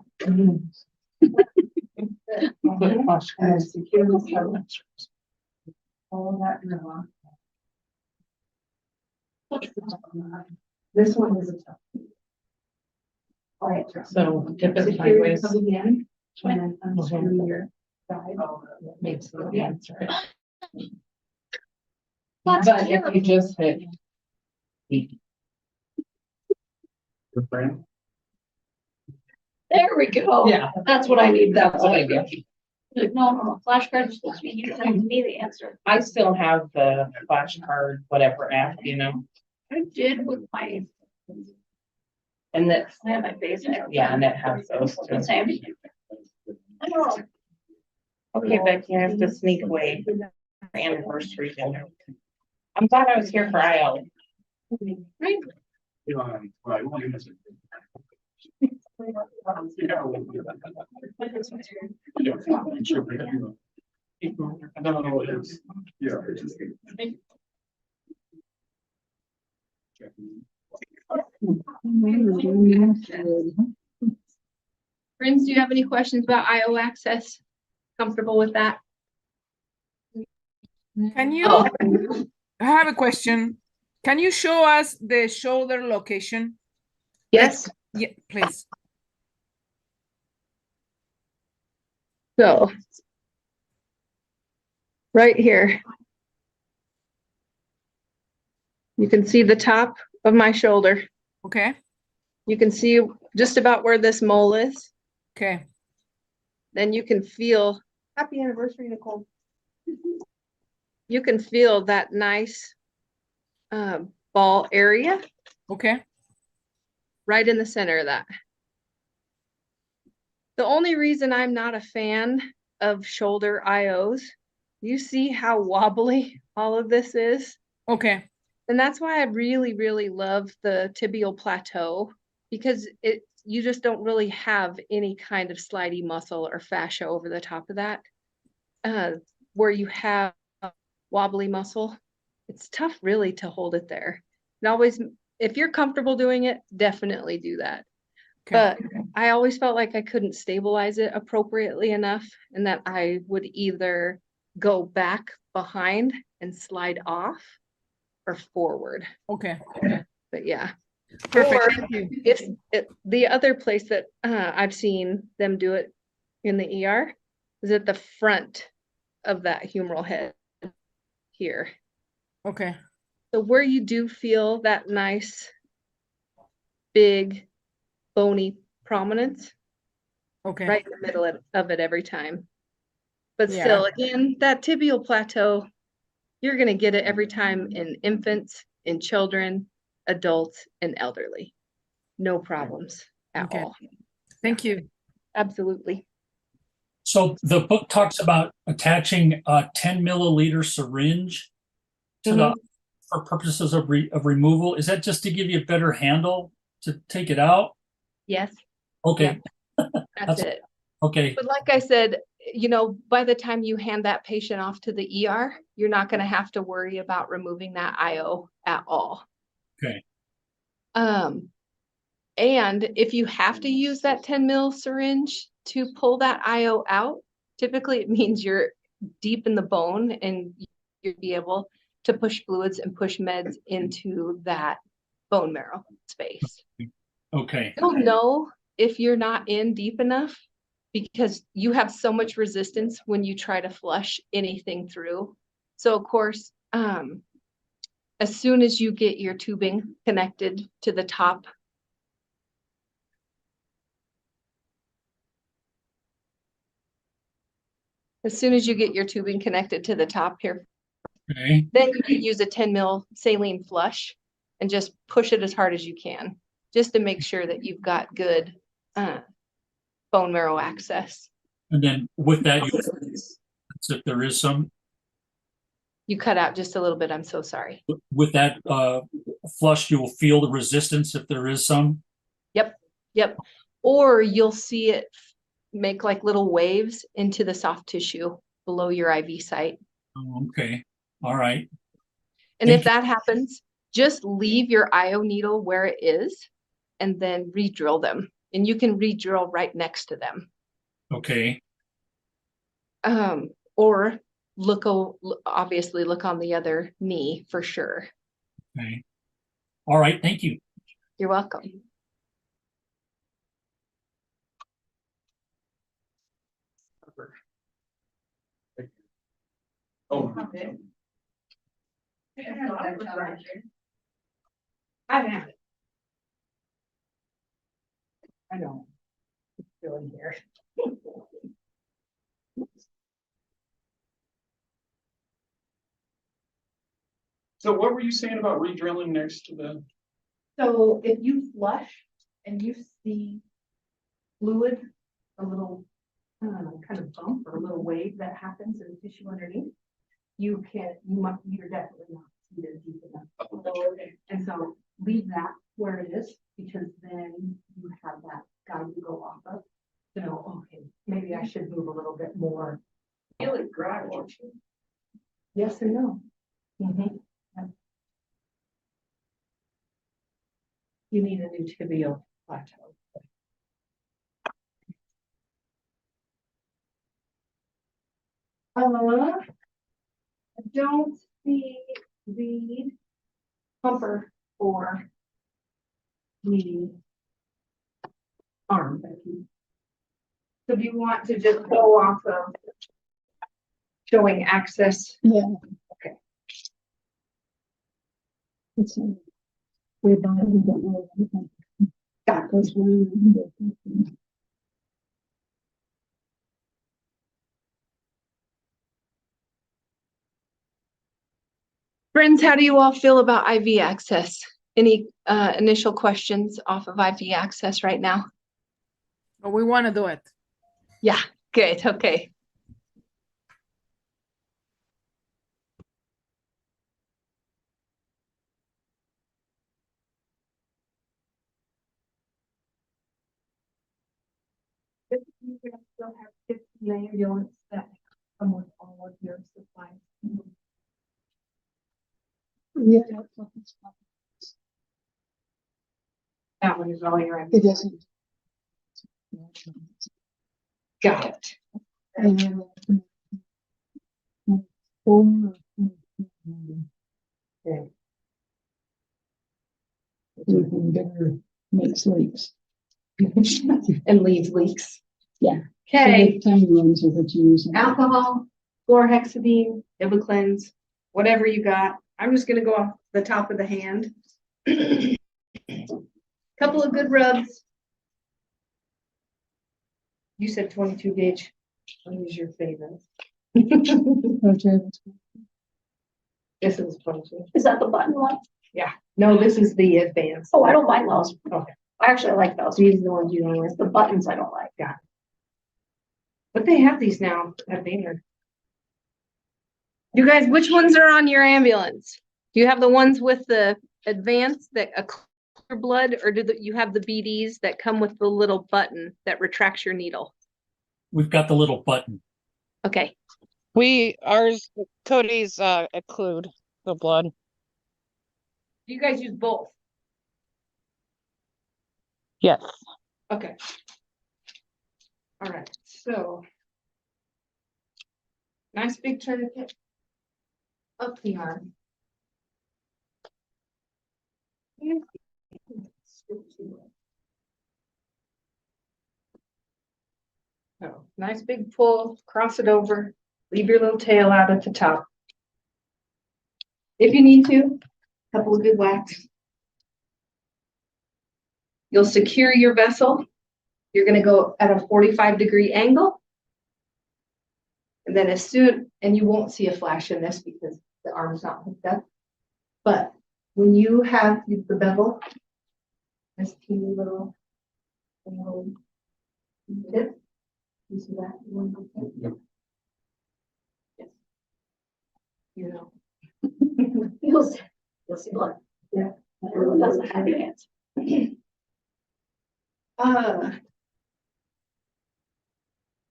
This one is a tough. All right. So tip it So here sideways. it comes again, and then unscrew your side. Makes the answer. That's But if you just hit. Your friend? There we go. Yeah. That's what I need. That's what I get. No, flashcards are supposed to be, you send me the answer. I still have the flashcard, whatever app, you know, I did with my, and that, I have my face. yeah, and it has those too. Same. Okay, Becky, I have to sneak away. The anniversary dinner. I'm glad I was here for IL. Right. Right, well, you missed it. I don't know what it is. Yeah. Friends, do you have any questions about IO access? Comfortable with that? Can you, Oh. I have a question. Can you show us the shoulder location? Yes. Yeah, please. So. Right here. You can see the top of my shoulder. Okay, You can see just about where this mole is. okay, Then you can feel, happy anniversary, Nicole. You can feel that nice ball area okay, right in the center of that. The only reason I'm not a fan of shoulder IOs, you see how wobbly all of this is? okay, And that's why I really, really love the tibial plateau, because you just don't really have any kind of slidey muscle or fascia over the top of that. Where you have wobbly muscle, it's tough really to hold it there. And always, if you're comfortable doing it, definitely do that. okay, But I always felt like I couldn't stabilize it appropriately enough, and that I would either go back behind and slide off or forward. okay. But yeah. Perfect, Or thank you. if the other place that I've seen them do it in the ER is at the front of that humeral head here. Okay, So where you do feel that nice, big, bony prominence, okay. right in the middle of it every time. But Yeah. still, again, that tibial plateau, you're going to get it every time in infants, in children, adults, and elderly. No problems at Okay. all. Thank you. Absolutely. So the book talks about attaching a 10 milliliter syringe to the, for purposes of removal. Is that just to give you a better handle to take it out? Yes, Okay, that's it. okay, But like I said, you know, by the time you hand that patient off to the ER, you're not going to have to worry about removing that IO at all. okay, And if you have to use that 10 mil syringe to pull that IO out, typically it means you're deep in the bone and you'll be able to push fluids and push meds into that bone marrow space. okay, You'll know if you're not in deep enough because you have so much resistance when you try to flush anything through. So of course, as soon as you get your tubing connected to the top, here, okay, then you can use a 10 mil saline flush and just push it as hard as you can, just to make sure that you've got good bone marrow access. And then with that, you, if there is some, You cut out just a little bit. I'm so sorry. with that flush, you will feel the resistance if there is some. Yep, yep. Or you'll see it make like little waves into the soft tissue below your IV site. Oh, okay, all right. And Thank if that happens, just leave your IO needle where it is and then re-drill them. And you can re-drill right next to them. Okay, Or obviously look on the other knee for sure. okay. All right, thank you. You're welcome. Oh. I've had it. I know. It's still in here. So what were you saying about re-drilling next to the? So if you flush and you see fluid, a little kind of bump or a little wave that happens in the tissue underneath, you're definitely not seated deep enough. And so leave that where it is, because then you have that guide to go off of. To know, okay, maybe I should move a little bit more. Feel it dry, won't you? Yes and no. Mhm. You need a new tibial plateau. I don't see the pumper for the arm. So do you want to just go off of showing access? Yeah. Okay. It's we don't know. Got it. That's one. Friends, how do you all feel about IV access? Any initial questions off of IV access right now? But we want to do it. Yeah, good. Okay. You guys still have 15 ambulance that come with all of your supplies. Yeah. That one is all your It ambulance. doesn't. Got it. And anything bigger makes leaks. And leaves leaks. Yeah. Okay. So the tiny ones are what you use. Alcohol, chlorhexidine, Ibiclens, whatever you got. I'm just gonna go off the top of the hand. Couple of good rubs. You said 22 gauge. What is your favorite? This is 22. Is that the button one? Yeah. No, this is the advanced. Oh, I don't mind those. Okay. I actually like those. These are the ones you don't like. The buttons I don't like. But they have these now at Baylor. You guys, which ones are on your ambulance? Do you have the ones with the advanced that a clear blood, or you have the BDs that come with the little button that retracts your needle? We've got the little button. Okay. Cody's occlude the blood. You guys use both? Yes. Okay. All right, so. Nice big tourniquet. Up the arm. So, nice big pull, cross it over, leave your little tail out at the top. If you need to, a couple of good whacks. You'll secure your vessel. You're going to go at a 45-degree angle. And then and you won't see a flash in this because the arm's not hooked up. But when you have the bevel, this teeny little tip, You see that? Yep. Yes. You know. You'll see blood. Yeah. Everyone doesn't have your hands.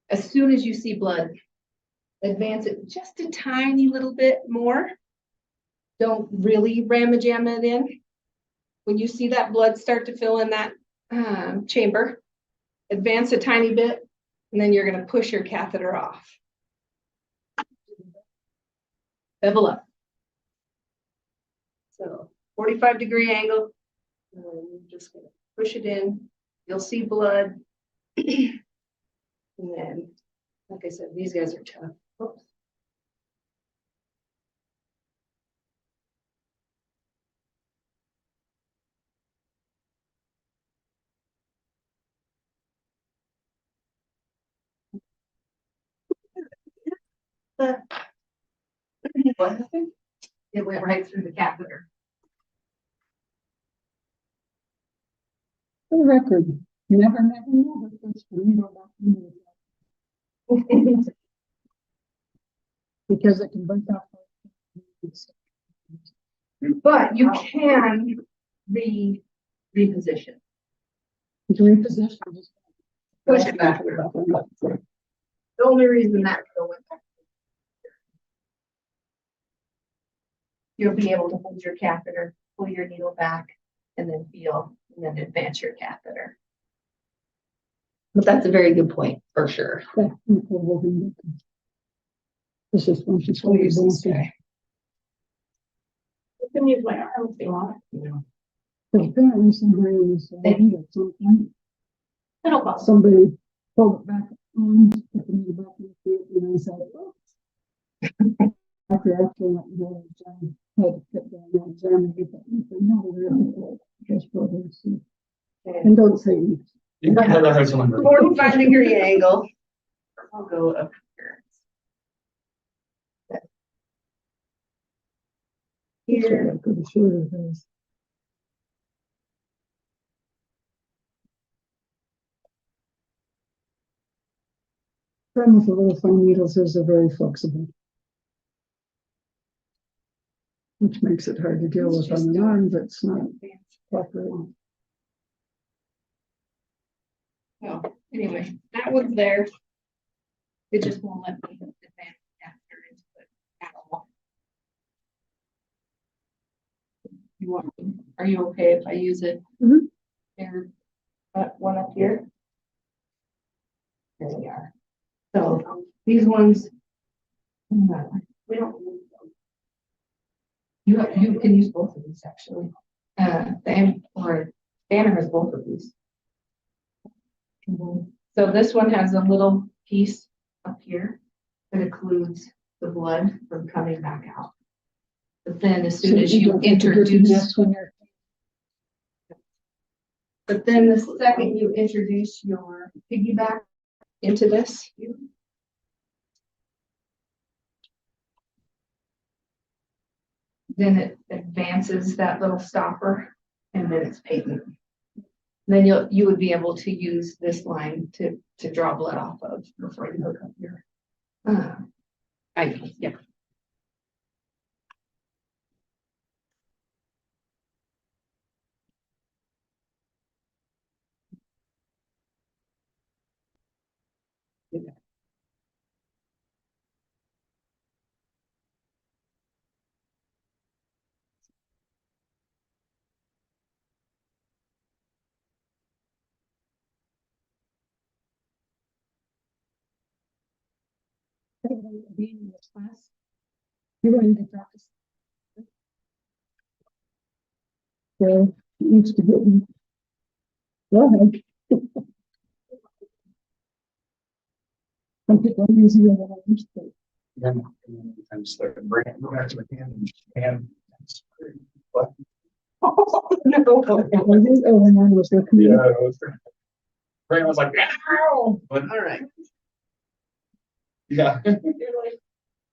As soon as you see blood, advance it just a tiny little bit more. Don't really ram a jam it in. When you see that blood start to fill in that chamber, advance a tiny bit, and then you're going to push your catheter off. Bevel up. So 45-degree angle. And then you're just going to push it in. You'll see blood. And then, like I said, these guys are tough. Oops. What happened? It went right through the catheter. For the record, never know that there's a needle back in there. Because it can break off. But you can reposition. Reposition. Just Push it back. The only reason that went back. You'll be able to hold your catheter, pull your needle back, and then feel, and then advance your catheter. But that's a very good point, for sure. This is when she's We'll use this going guy. You can use my arm if you want. apparently somebody was, at some point, I don't bother. somebody pulled it back on, put the needle back in the field, and I said, oh. After the exam, had to cut down the exam and get that, not a real just for this. And don't say anything. 45-degree angle. I'll go up here. Here. Pretty sure it is. Problem with the little fine needles is they're very flexible. Which makes it hard to deal with on an arm that's not properly. Well, anyway, that one's there. It just won't let me advance after into the animal. Are you okay if I use it? Mhm. There, one up here. There we are. So these ones, we don't. You can use both of these actually. Banner has both of these. So this one has a little piece up here that includes the blood from coming back out. But then as soon as you introduce, but then the second you introduce your piggyback into this, then it advances that little stopper and then it's patent. Then you would be able to use this line to draw blood off of before you hook up your IV. Yeah. Being in this class, you're going to practice. So it needs to get. Go ahead. Some people are easier than others, but Then I'm just like, bring it back to the hand. But Oh, no. I did, oh, when I was with me. yeah, it was. Brain was like, ow! But All right. yeah.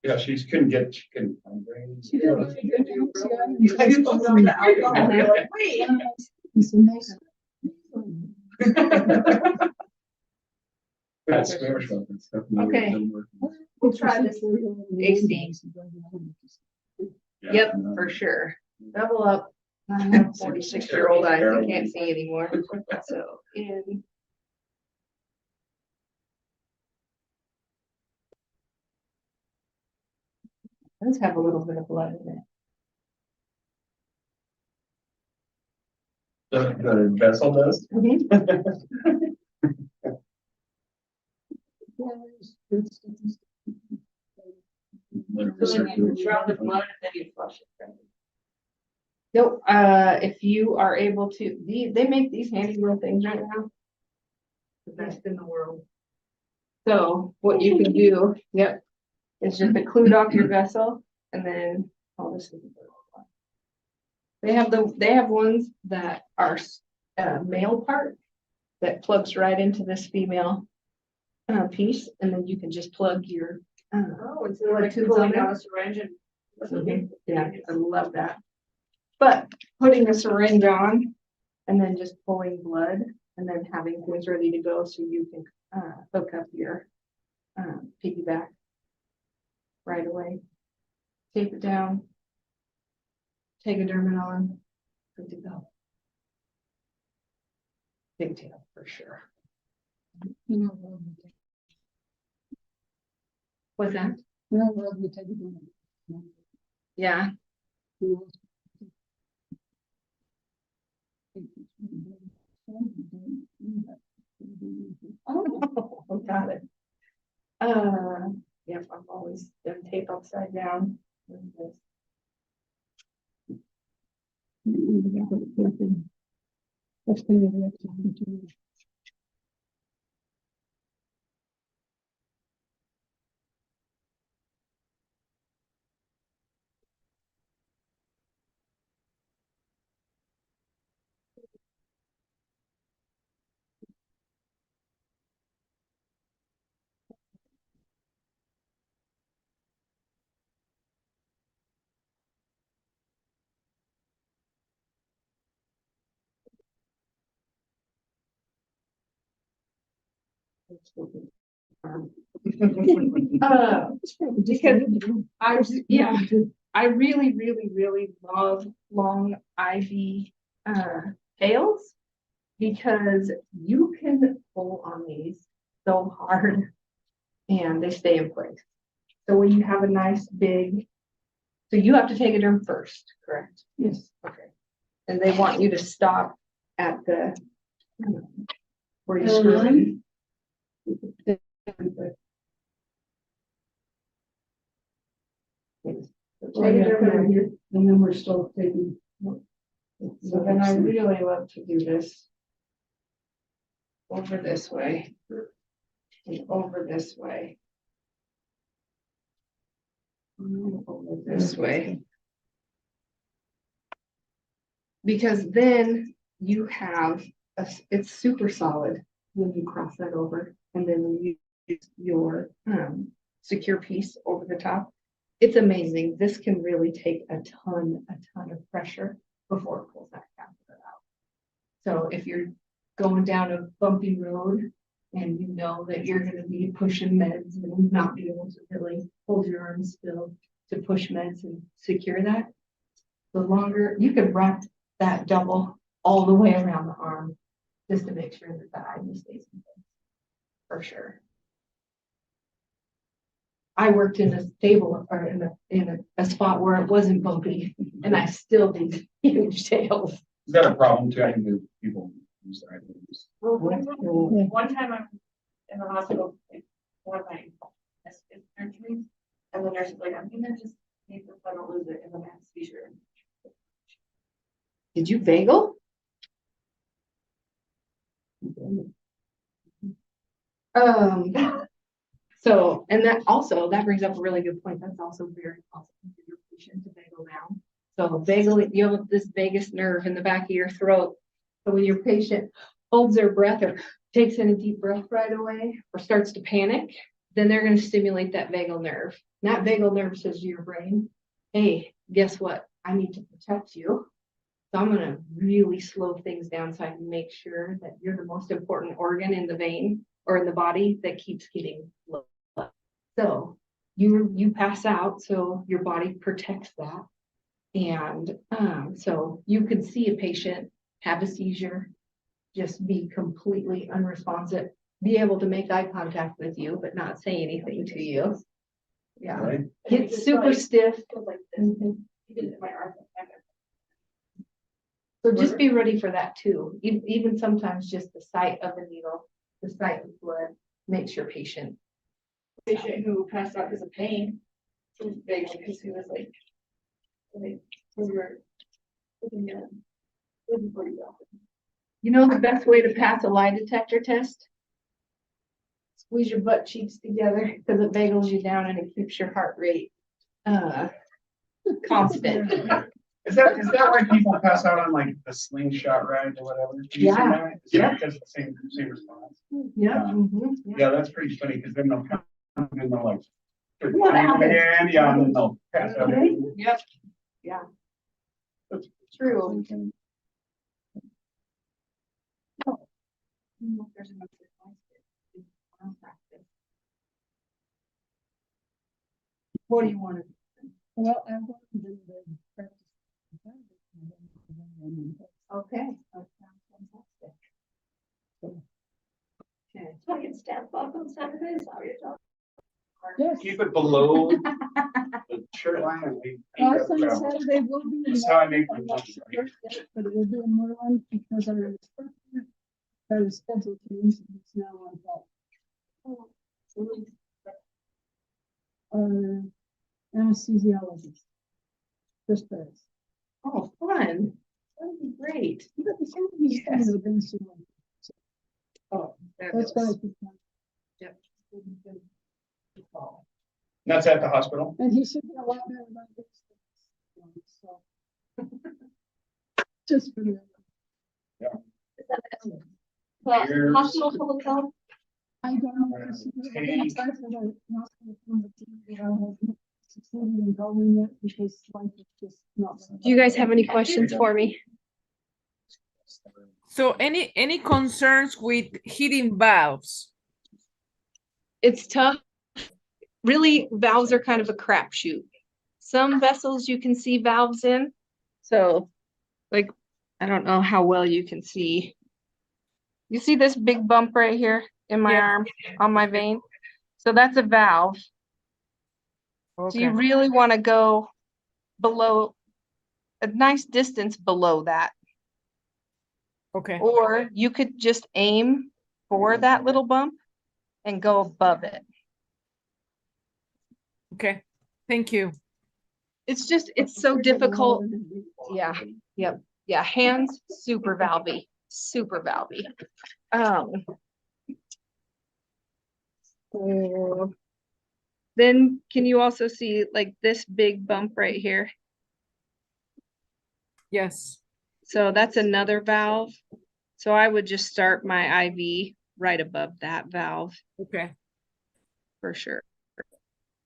Yeah, she couldn't find brains. She did a really good job, see, I didn't- I just don't know the alcohol. They're like, wait. It's amazing. That's very sure. That's definitely Okay. been working. We'll try this. AC. Yeah. Yep, for sure. Double up. I have 46-year-old eyes. I can't see anymore. So in. Does have a little bit of blood in it. The vessel does? Nope, if you are able to, they make these handy little things right now. The best in the world. So what you can do, yep, is just occlude off your vessel and then, oh, this is. They have ones that are male part that plugs right into this female piece, and then you can just plug your It's blood like tubes pulling on out there. a syringe and. Yeah, I love that. But putting a syringe on and then just pulling blood and then having things ready to go so you can hook up your piggyback right away. Tape it down. Take a Dermin on. Good to go. Pigtail for sure. What's that? Yeah. Oh, got it. Yep, I've always done tape upside down. With this. That's kind of the activity. Because I really, really, really love long IV tails because you can pull on these so hard and they stay in place. So when you have a nice big, so you have to take it in first, correct? Yes. Okay. And they want you to stop at the where you screw in. Take it over here, and then we're still taking. So then I really love to do this over this way and over this way. Over this way. Because then you have, it's super solid when you cross that over and then when you use your secure piece over the top. It's amazing. This can really take a ton of pressure before it pulls that catheter out. So if you're going down a bumpy road and you know that you're going to be pushing meds and not be able to really hold your arm still to push meds and secure that, the longer you can wrap that double all the way around the arm just to make sure that the IV stays in place. For sure. I worked in a stable or in a spot where it wasn't bumpy and I still did huge tails. Is that a problem too? I think that people use their ideas. Well, one time I'm in the hospital, like, one of my surgeries, and the nurse was like, I'm gonna just make this, I don't lose it in the anesthesia. Did you bagel? So, and that brings up a really good point. That's also very possible for your patient to bagel down. So bagel, you have this vagus nerve in the back of your throat. So when your patient holds their breath or takes in a deep breath right away or starts to panic, then they're going to stimulate that vagal nerve. And that vagal nerve says to your brain, hey, guess what? I need to protect you. So I'm going to really slow things down so I can make sure that you're the most important organ in the vein or in the body that keeps getting low. So you pass out, so your body protects that. And so you could see a patient have a seizure, just be completely unresponsive, be able to make eye contact with you, but not say anything to you. Yeah, Right? get super stiff. Like this. Mhm. Even if my arm. So just be ready for that too. Even sometimes just the sight of a needle, the sight of blood makes your patient. Patient who passed out because of pain. He was big because he was like we were looking at looking for you. You know the best way to pass a lie detector test? Squeeze your butt cheeks together because it bagels you down and it keeps your heart rate constant. Is that why people pass out on like the slingshot ride or whatever? Have you seen Yeah. that? Is that because of the same response? Yeah. Mhm. Yeah, that's pretty funny because then they'll come and then they'll like. What happened? Yeah, and then they'll pass out. Yep. Yeah. True. What do you want to? Well, I'm going to do the practice. Okay. That sounds fantastic. Okay. So I can stand up on Saturdays, how you're talking. Yes. Keep it below the shirt line and we. Also, Saturday will be. That's how I make my money. But it will be a more one because our instructor had a schedule change, it's now on call. Anesthesiologist. Just Paris. Oh, fun. That'd be great. You got the same thing as the Benson one. Oh, That's why I picked one. Yep. That's at the hospital. And he should be a lot better than this. So. Just for you. Here's- Hospital public health. I don't know. If it's- I'm gonna try for the hospital from the team, but I haven't succeeded in going yet because life is just not. Do you guys have any questions for me? So any concerns with heating valves? It's tough. Really, valves are kind of a crapshoot. Some vessels you can see valves in. So, like, I don't know how well you can see. You see this big bump right here in my Yeah. arm, on my vein? So that's a valve. So you Okay. really want to go below, a nice distance below that. Okay. Or you could just aim for that little bump and go above it. Okay. Thank you. It's so difficult. Yeah, yep, yeah, hands, super valvy, super valvy. So then can you also see like this big bump right here? Yes. So that's another valve. So I would just start my IV right above that valve Okay. for sure.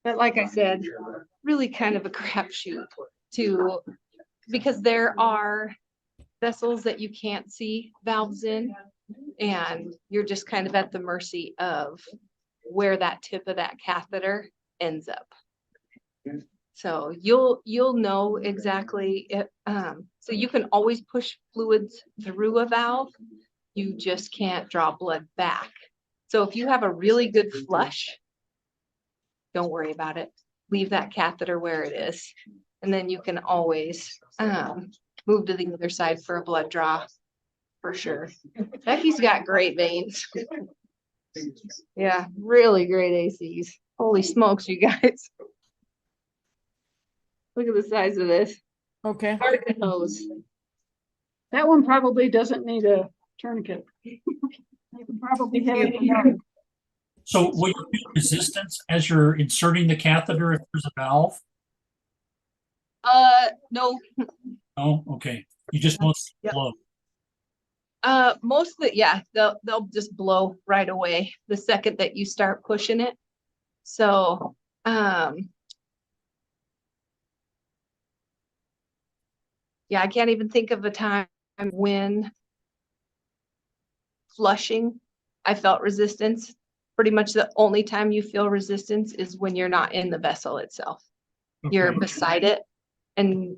But like I said, really kind of a crapshoot too, because there are vessels that you can't see valves in, and you're just kind of at the mercy of where that tip of that catheter ends up. So you'll know exactly if, so you can always push fluids through a valve. You just can't draw blood back. So if you have a really good flush, don't worry about it. Leave that catheter where it is. And then you can always move to the other side for a blood draw for sure. Becky's got great veins. Yeah, really great ACs. Holy smokes, you guys. Look at the size of this. Okay. Hard to nose. That one probably doesn't need a tourniquet. You can probably have it done. So will you feel resistance as you're inserting the catheter if there's a valve? No, No, okay. You just mostly Yep. blow. mostly, yeah, they'll just blow right away the second that you start pushing it. So, yeah, I can't even think of a time when flushing I felt resistance. Pretty much the only time you feel resistance is when you're not in the vessel itself. You're Okay. beside it, and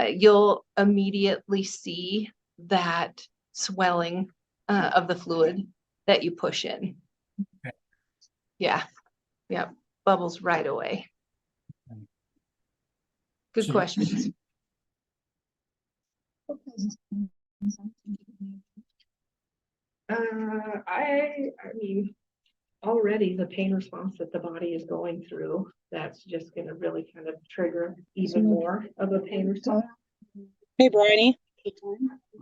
you'll immediately see that swelling of the fluid that you push in. Okay. Yeah, yeah, bubbles right away. Okay. Good So- questions. I mean, already the pain response that the body is going through, that's just gonna really kind of trigger even more of a pain response. Hey, Bryony.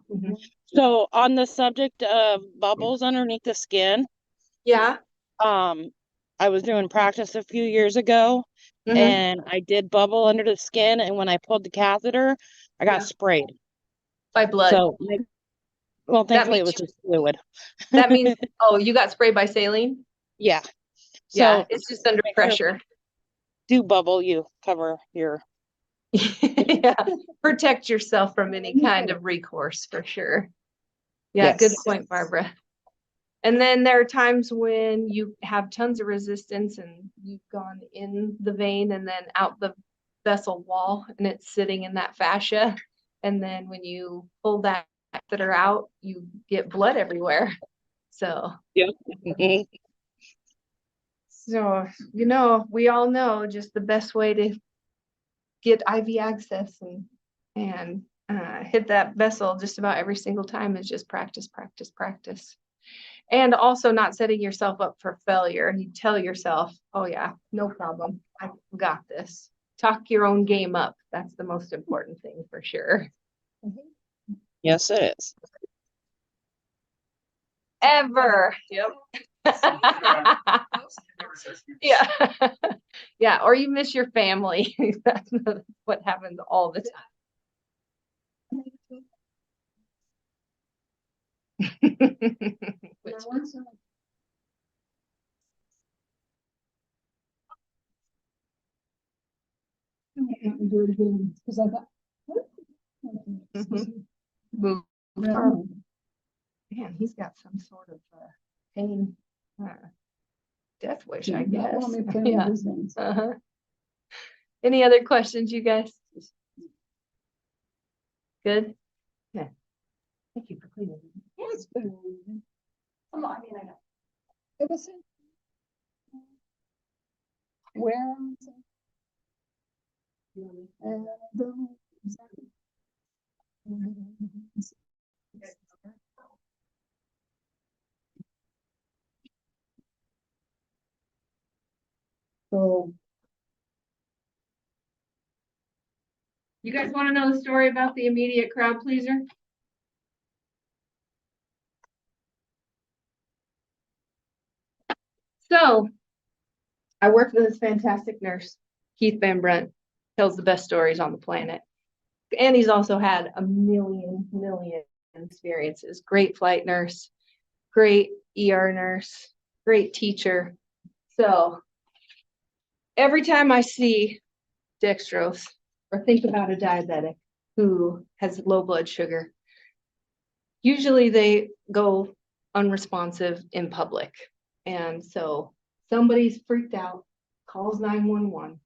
Mhm. So on the subject of bubbles underneath the skin, Yeah. I was doing practice a few years ago Mhm. and I did bubble under the skin, and when I pulled the catheter, I got Yeah. sprayed. By blood. So, well, thankfully it means was just fluid. That means, oh, you got sprayed by saline? Yeah. Yeah, So it's just under make sure pressure. do bubble, you cover your. Yeah, protect yourself from any kind of recourse for sure. Yeah, good Yes. point, Barbara. And then there are times when you have tons of resistance and you've gone in the vein and then out the vessel wall and it's sitting in that fascia. And then when you pull that catheter out, you get blood everywhere. So, Yep. so, we all know just the best way to get IV access and hit that vessel just about every single time is just practice, practice, practice. And also not setting yourself up for failure. You tell yourself, oh yeah, no problem. I got this. Talk your own game up. That's the most important thing for sure. Yes, it is. Ever. Yep. Yeah. Yeah. Or you miss your family. That's what happens all the time. Which- Do it again, because I thought. Mhm. Move. Man, he's got some sort of pain, death wish, I guess. Yeah. Uh-huh. Any other questions, you guys? Good? Yeah. Thank you for cleaning. It's been. Come on, I mean, I know. It was. Where? So. You guys want to know the story about the immediate crowd pleaser? So, I worked with this fantastic nurse, Keith Van Brunt, tells the best stories on the planet. And he's also had a million experiences. Great flight nurse, great ER nurse, great teacher. So, every time I see dextrose or think about a diabetic who has low blood sugar, usually they go unresponsive in public. And so somebody's freaked out, calls 911.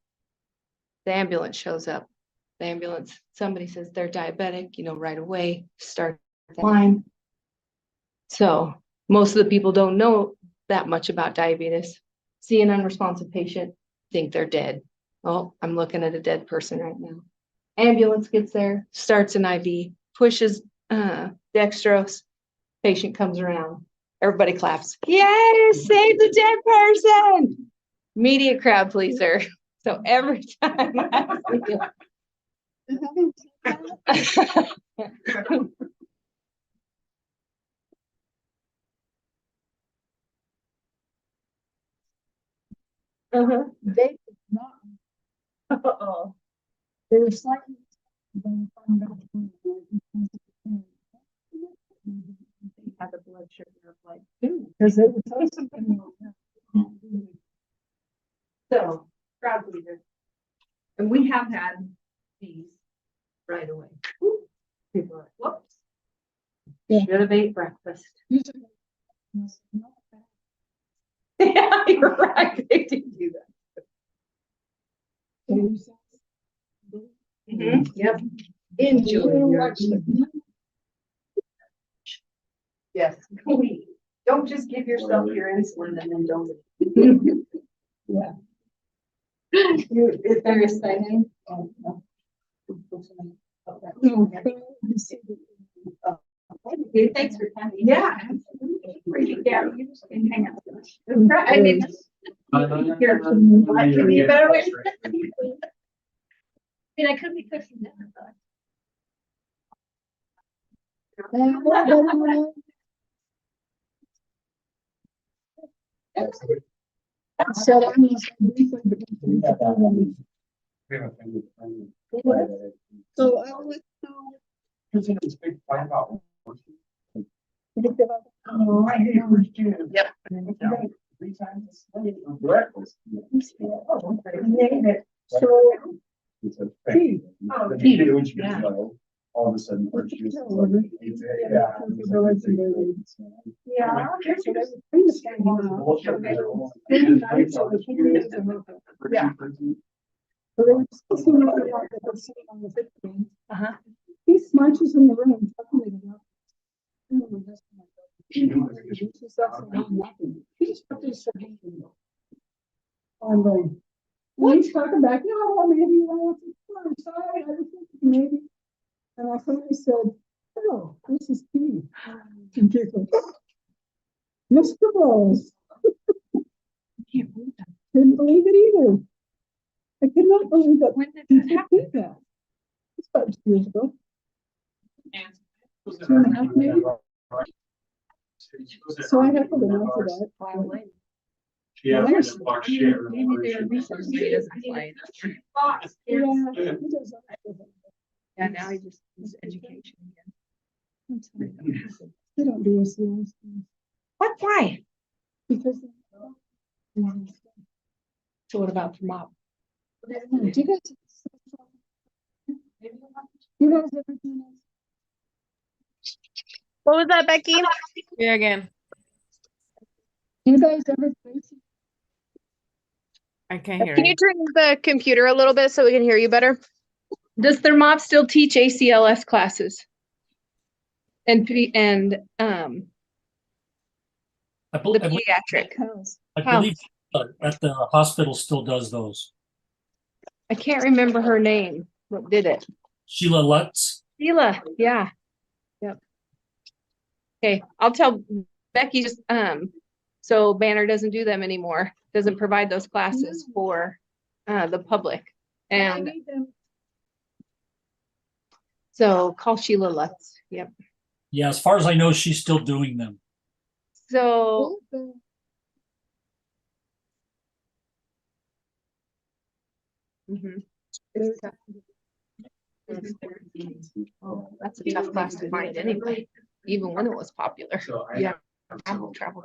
The ambulance shows up. The ambulance, somebody says they're diabetic, right away, start the line. So most of the people don't know that much about diabetes. See an unresponsive patient, think they're dead. Oh, I'm looking at a dead person right now. Ambulance gets there, starts an IV, pushes dextrose, patient comes around, everybody claps. Yay, save the dead person. Immediate crowd pleaser. So every time I see uh-huh. They did not. Uh-oh. They were slightly. Had the blood sugar of like 2. Because it was. So, crowd pleaser. And we have had these right away. People are like, whoops. Yeah. Should have ate breakfast. You're right, they did do that. Yep. Enjoy your. Yes, don't just give yourself your insulin and then don't. Yeah. Is there a second? Okay, thanks for coming. Yeah. Yeah, you just can hang out with us. I mean, Here, I could be better way. I mean, I could be cooking dinner, but. So I'll let Oh, I hear you too. Yep. Three times. So, It's a Pete. Oh, Pete, which is yeah. low. All of a sudden, first use. Yeah. Yeah. Uh-huh. He smarches in the room. I'm going, what? He's talking back, no, well, maybe you want to come inside, I was thinking maybe. And I finally said, oh, this is Pete. And Jake's like, Mr. Bowles. Couldn't believe it either. I could not believe that. When did he that could happen? do that. It's about 2 years ago. 2.5 maybe. So I have to announce that. Yeah. Maybe they're researching it as a client. Yeah, he does that. Yeah, now he just is education again. They don't do a serious thing. What, why? Because. So what about the mob? Do you guys? You guys ever do this? What was that, Becky? Yeah, again. Do you guys ever do this? I can't hear Can you. you turn the computer a little bit so we can hear you better? Does their mob still teach ACLS classes? And I the believe, pediatric? I How? believe at the hospital still does those. I can't remember her name. What did it? Sheila Lutz. Sheila, yeah. Yep. Okay, I'll tell Becky just, so Banner doesn't do them anymore, doesn't provide those classes for, the public. And so call Sheila Lutz, yep. Yeah, as far as I know, she's still doing them. So, mhm. Oh, that's a tough class to find anyway, even when it was popular. Yeah. Travel.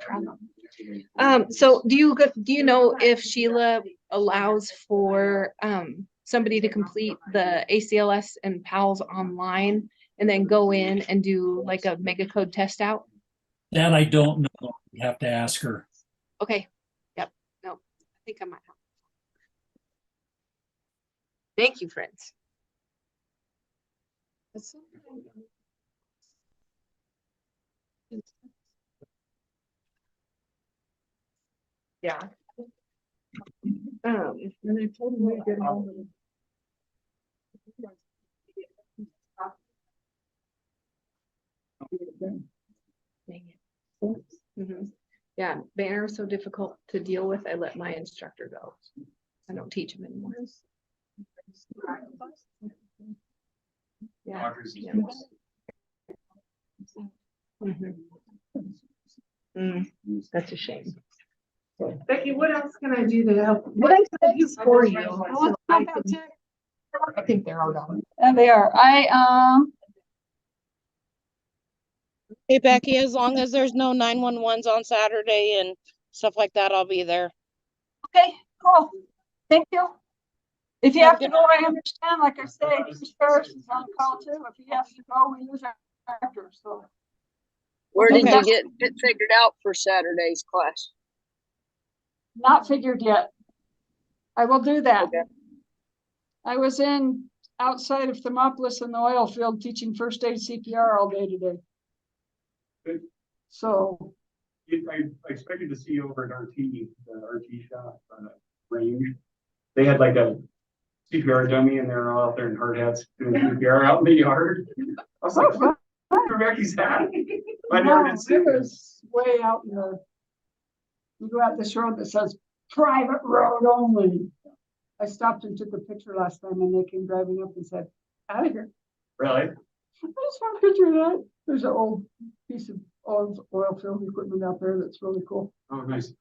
So do you know if Sheila allows for somebody to complete the ACLS and PALS online and then go in and do like a mega code test out? That I don't know. We have to ask her. Okay. Yep. No, I think I might help. Thank you, friends. Yeah. And I told him to get all of it. Dang it. Mhm. Yeah, Banner is so difficult to deal with. I let my instructor go. I don't teach him anymore. Yeah. Yeah. That's a shame. Becky, what else can I do to help? What can I do for you? I think they're all gone. And they are, Hey, Becky, as long as there's no 911s on Saturday and stuff like that, I'll be there. okay, cool, thank you. If you Have a have to good- go, I understand, like I say, Chris Ferris is on call too, if he has to go, we lose our director, so. Where did Okay. you get it figured out for Saturday's class? Not figured yet. I will do that. I was outside of Thermopolis in the oil field teaching first aid CPR all day today. Good. So, I expected to see you over at RT, the RT shop, range. They had like a CPR dummy and they're all out there in hard hats doing CPR out in the yard. I was like, what? Rebecca's hat? I never did see it it. was way out in the, you go out this road that says private road only. I stopped and took a picture last time and they came driving up and said, out of here. Really? I just want a picture of that. There's an old piece of old oil field equipment out there that's really cool, Oh, nice.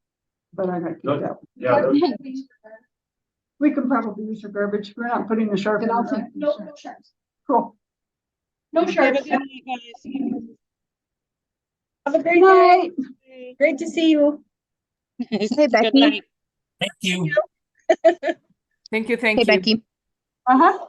but I got kicked Good. out. Yeah. those- We can probably use your garbage. We're not putting the shark in. And I'll there. take no sharks. Cool. No Have a sharks. good night, guys. Have a great Night. day. Great to see you. Good Becky. night. Thank you. Thank you, thank Hey, you. Becky. Uh-huh.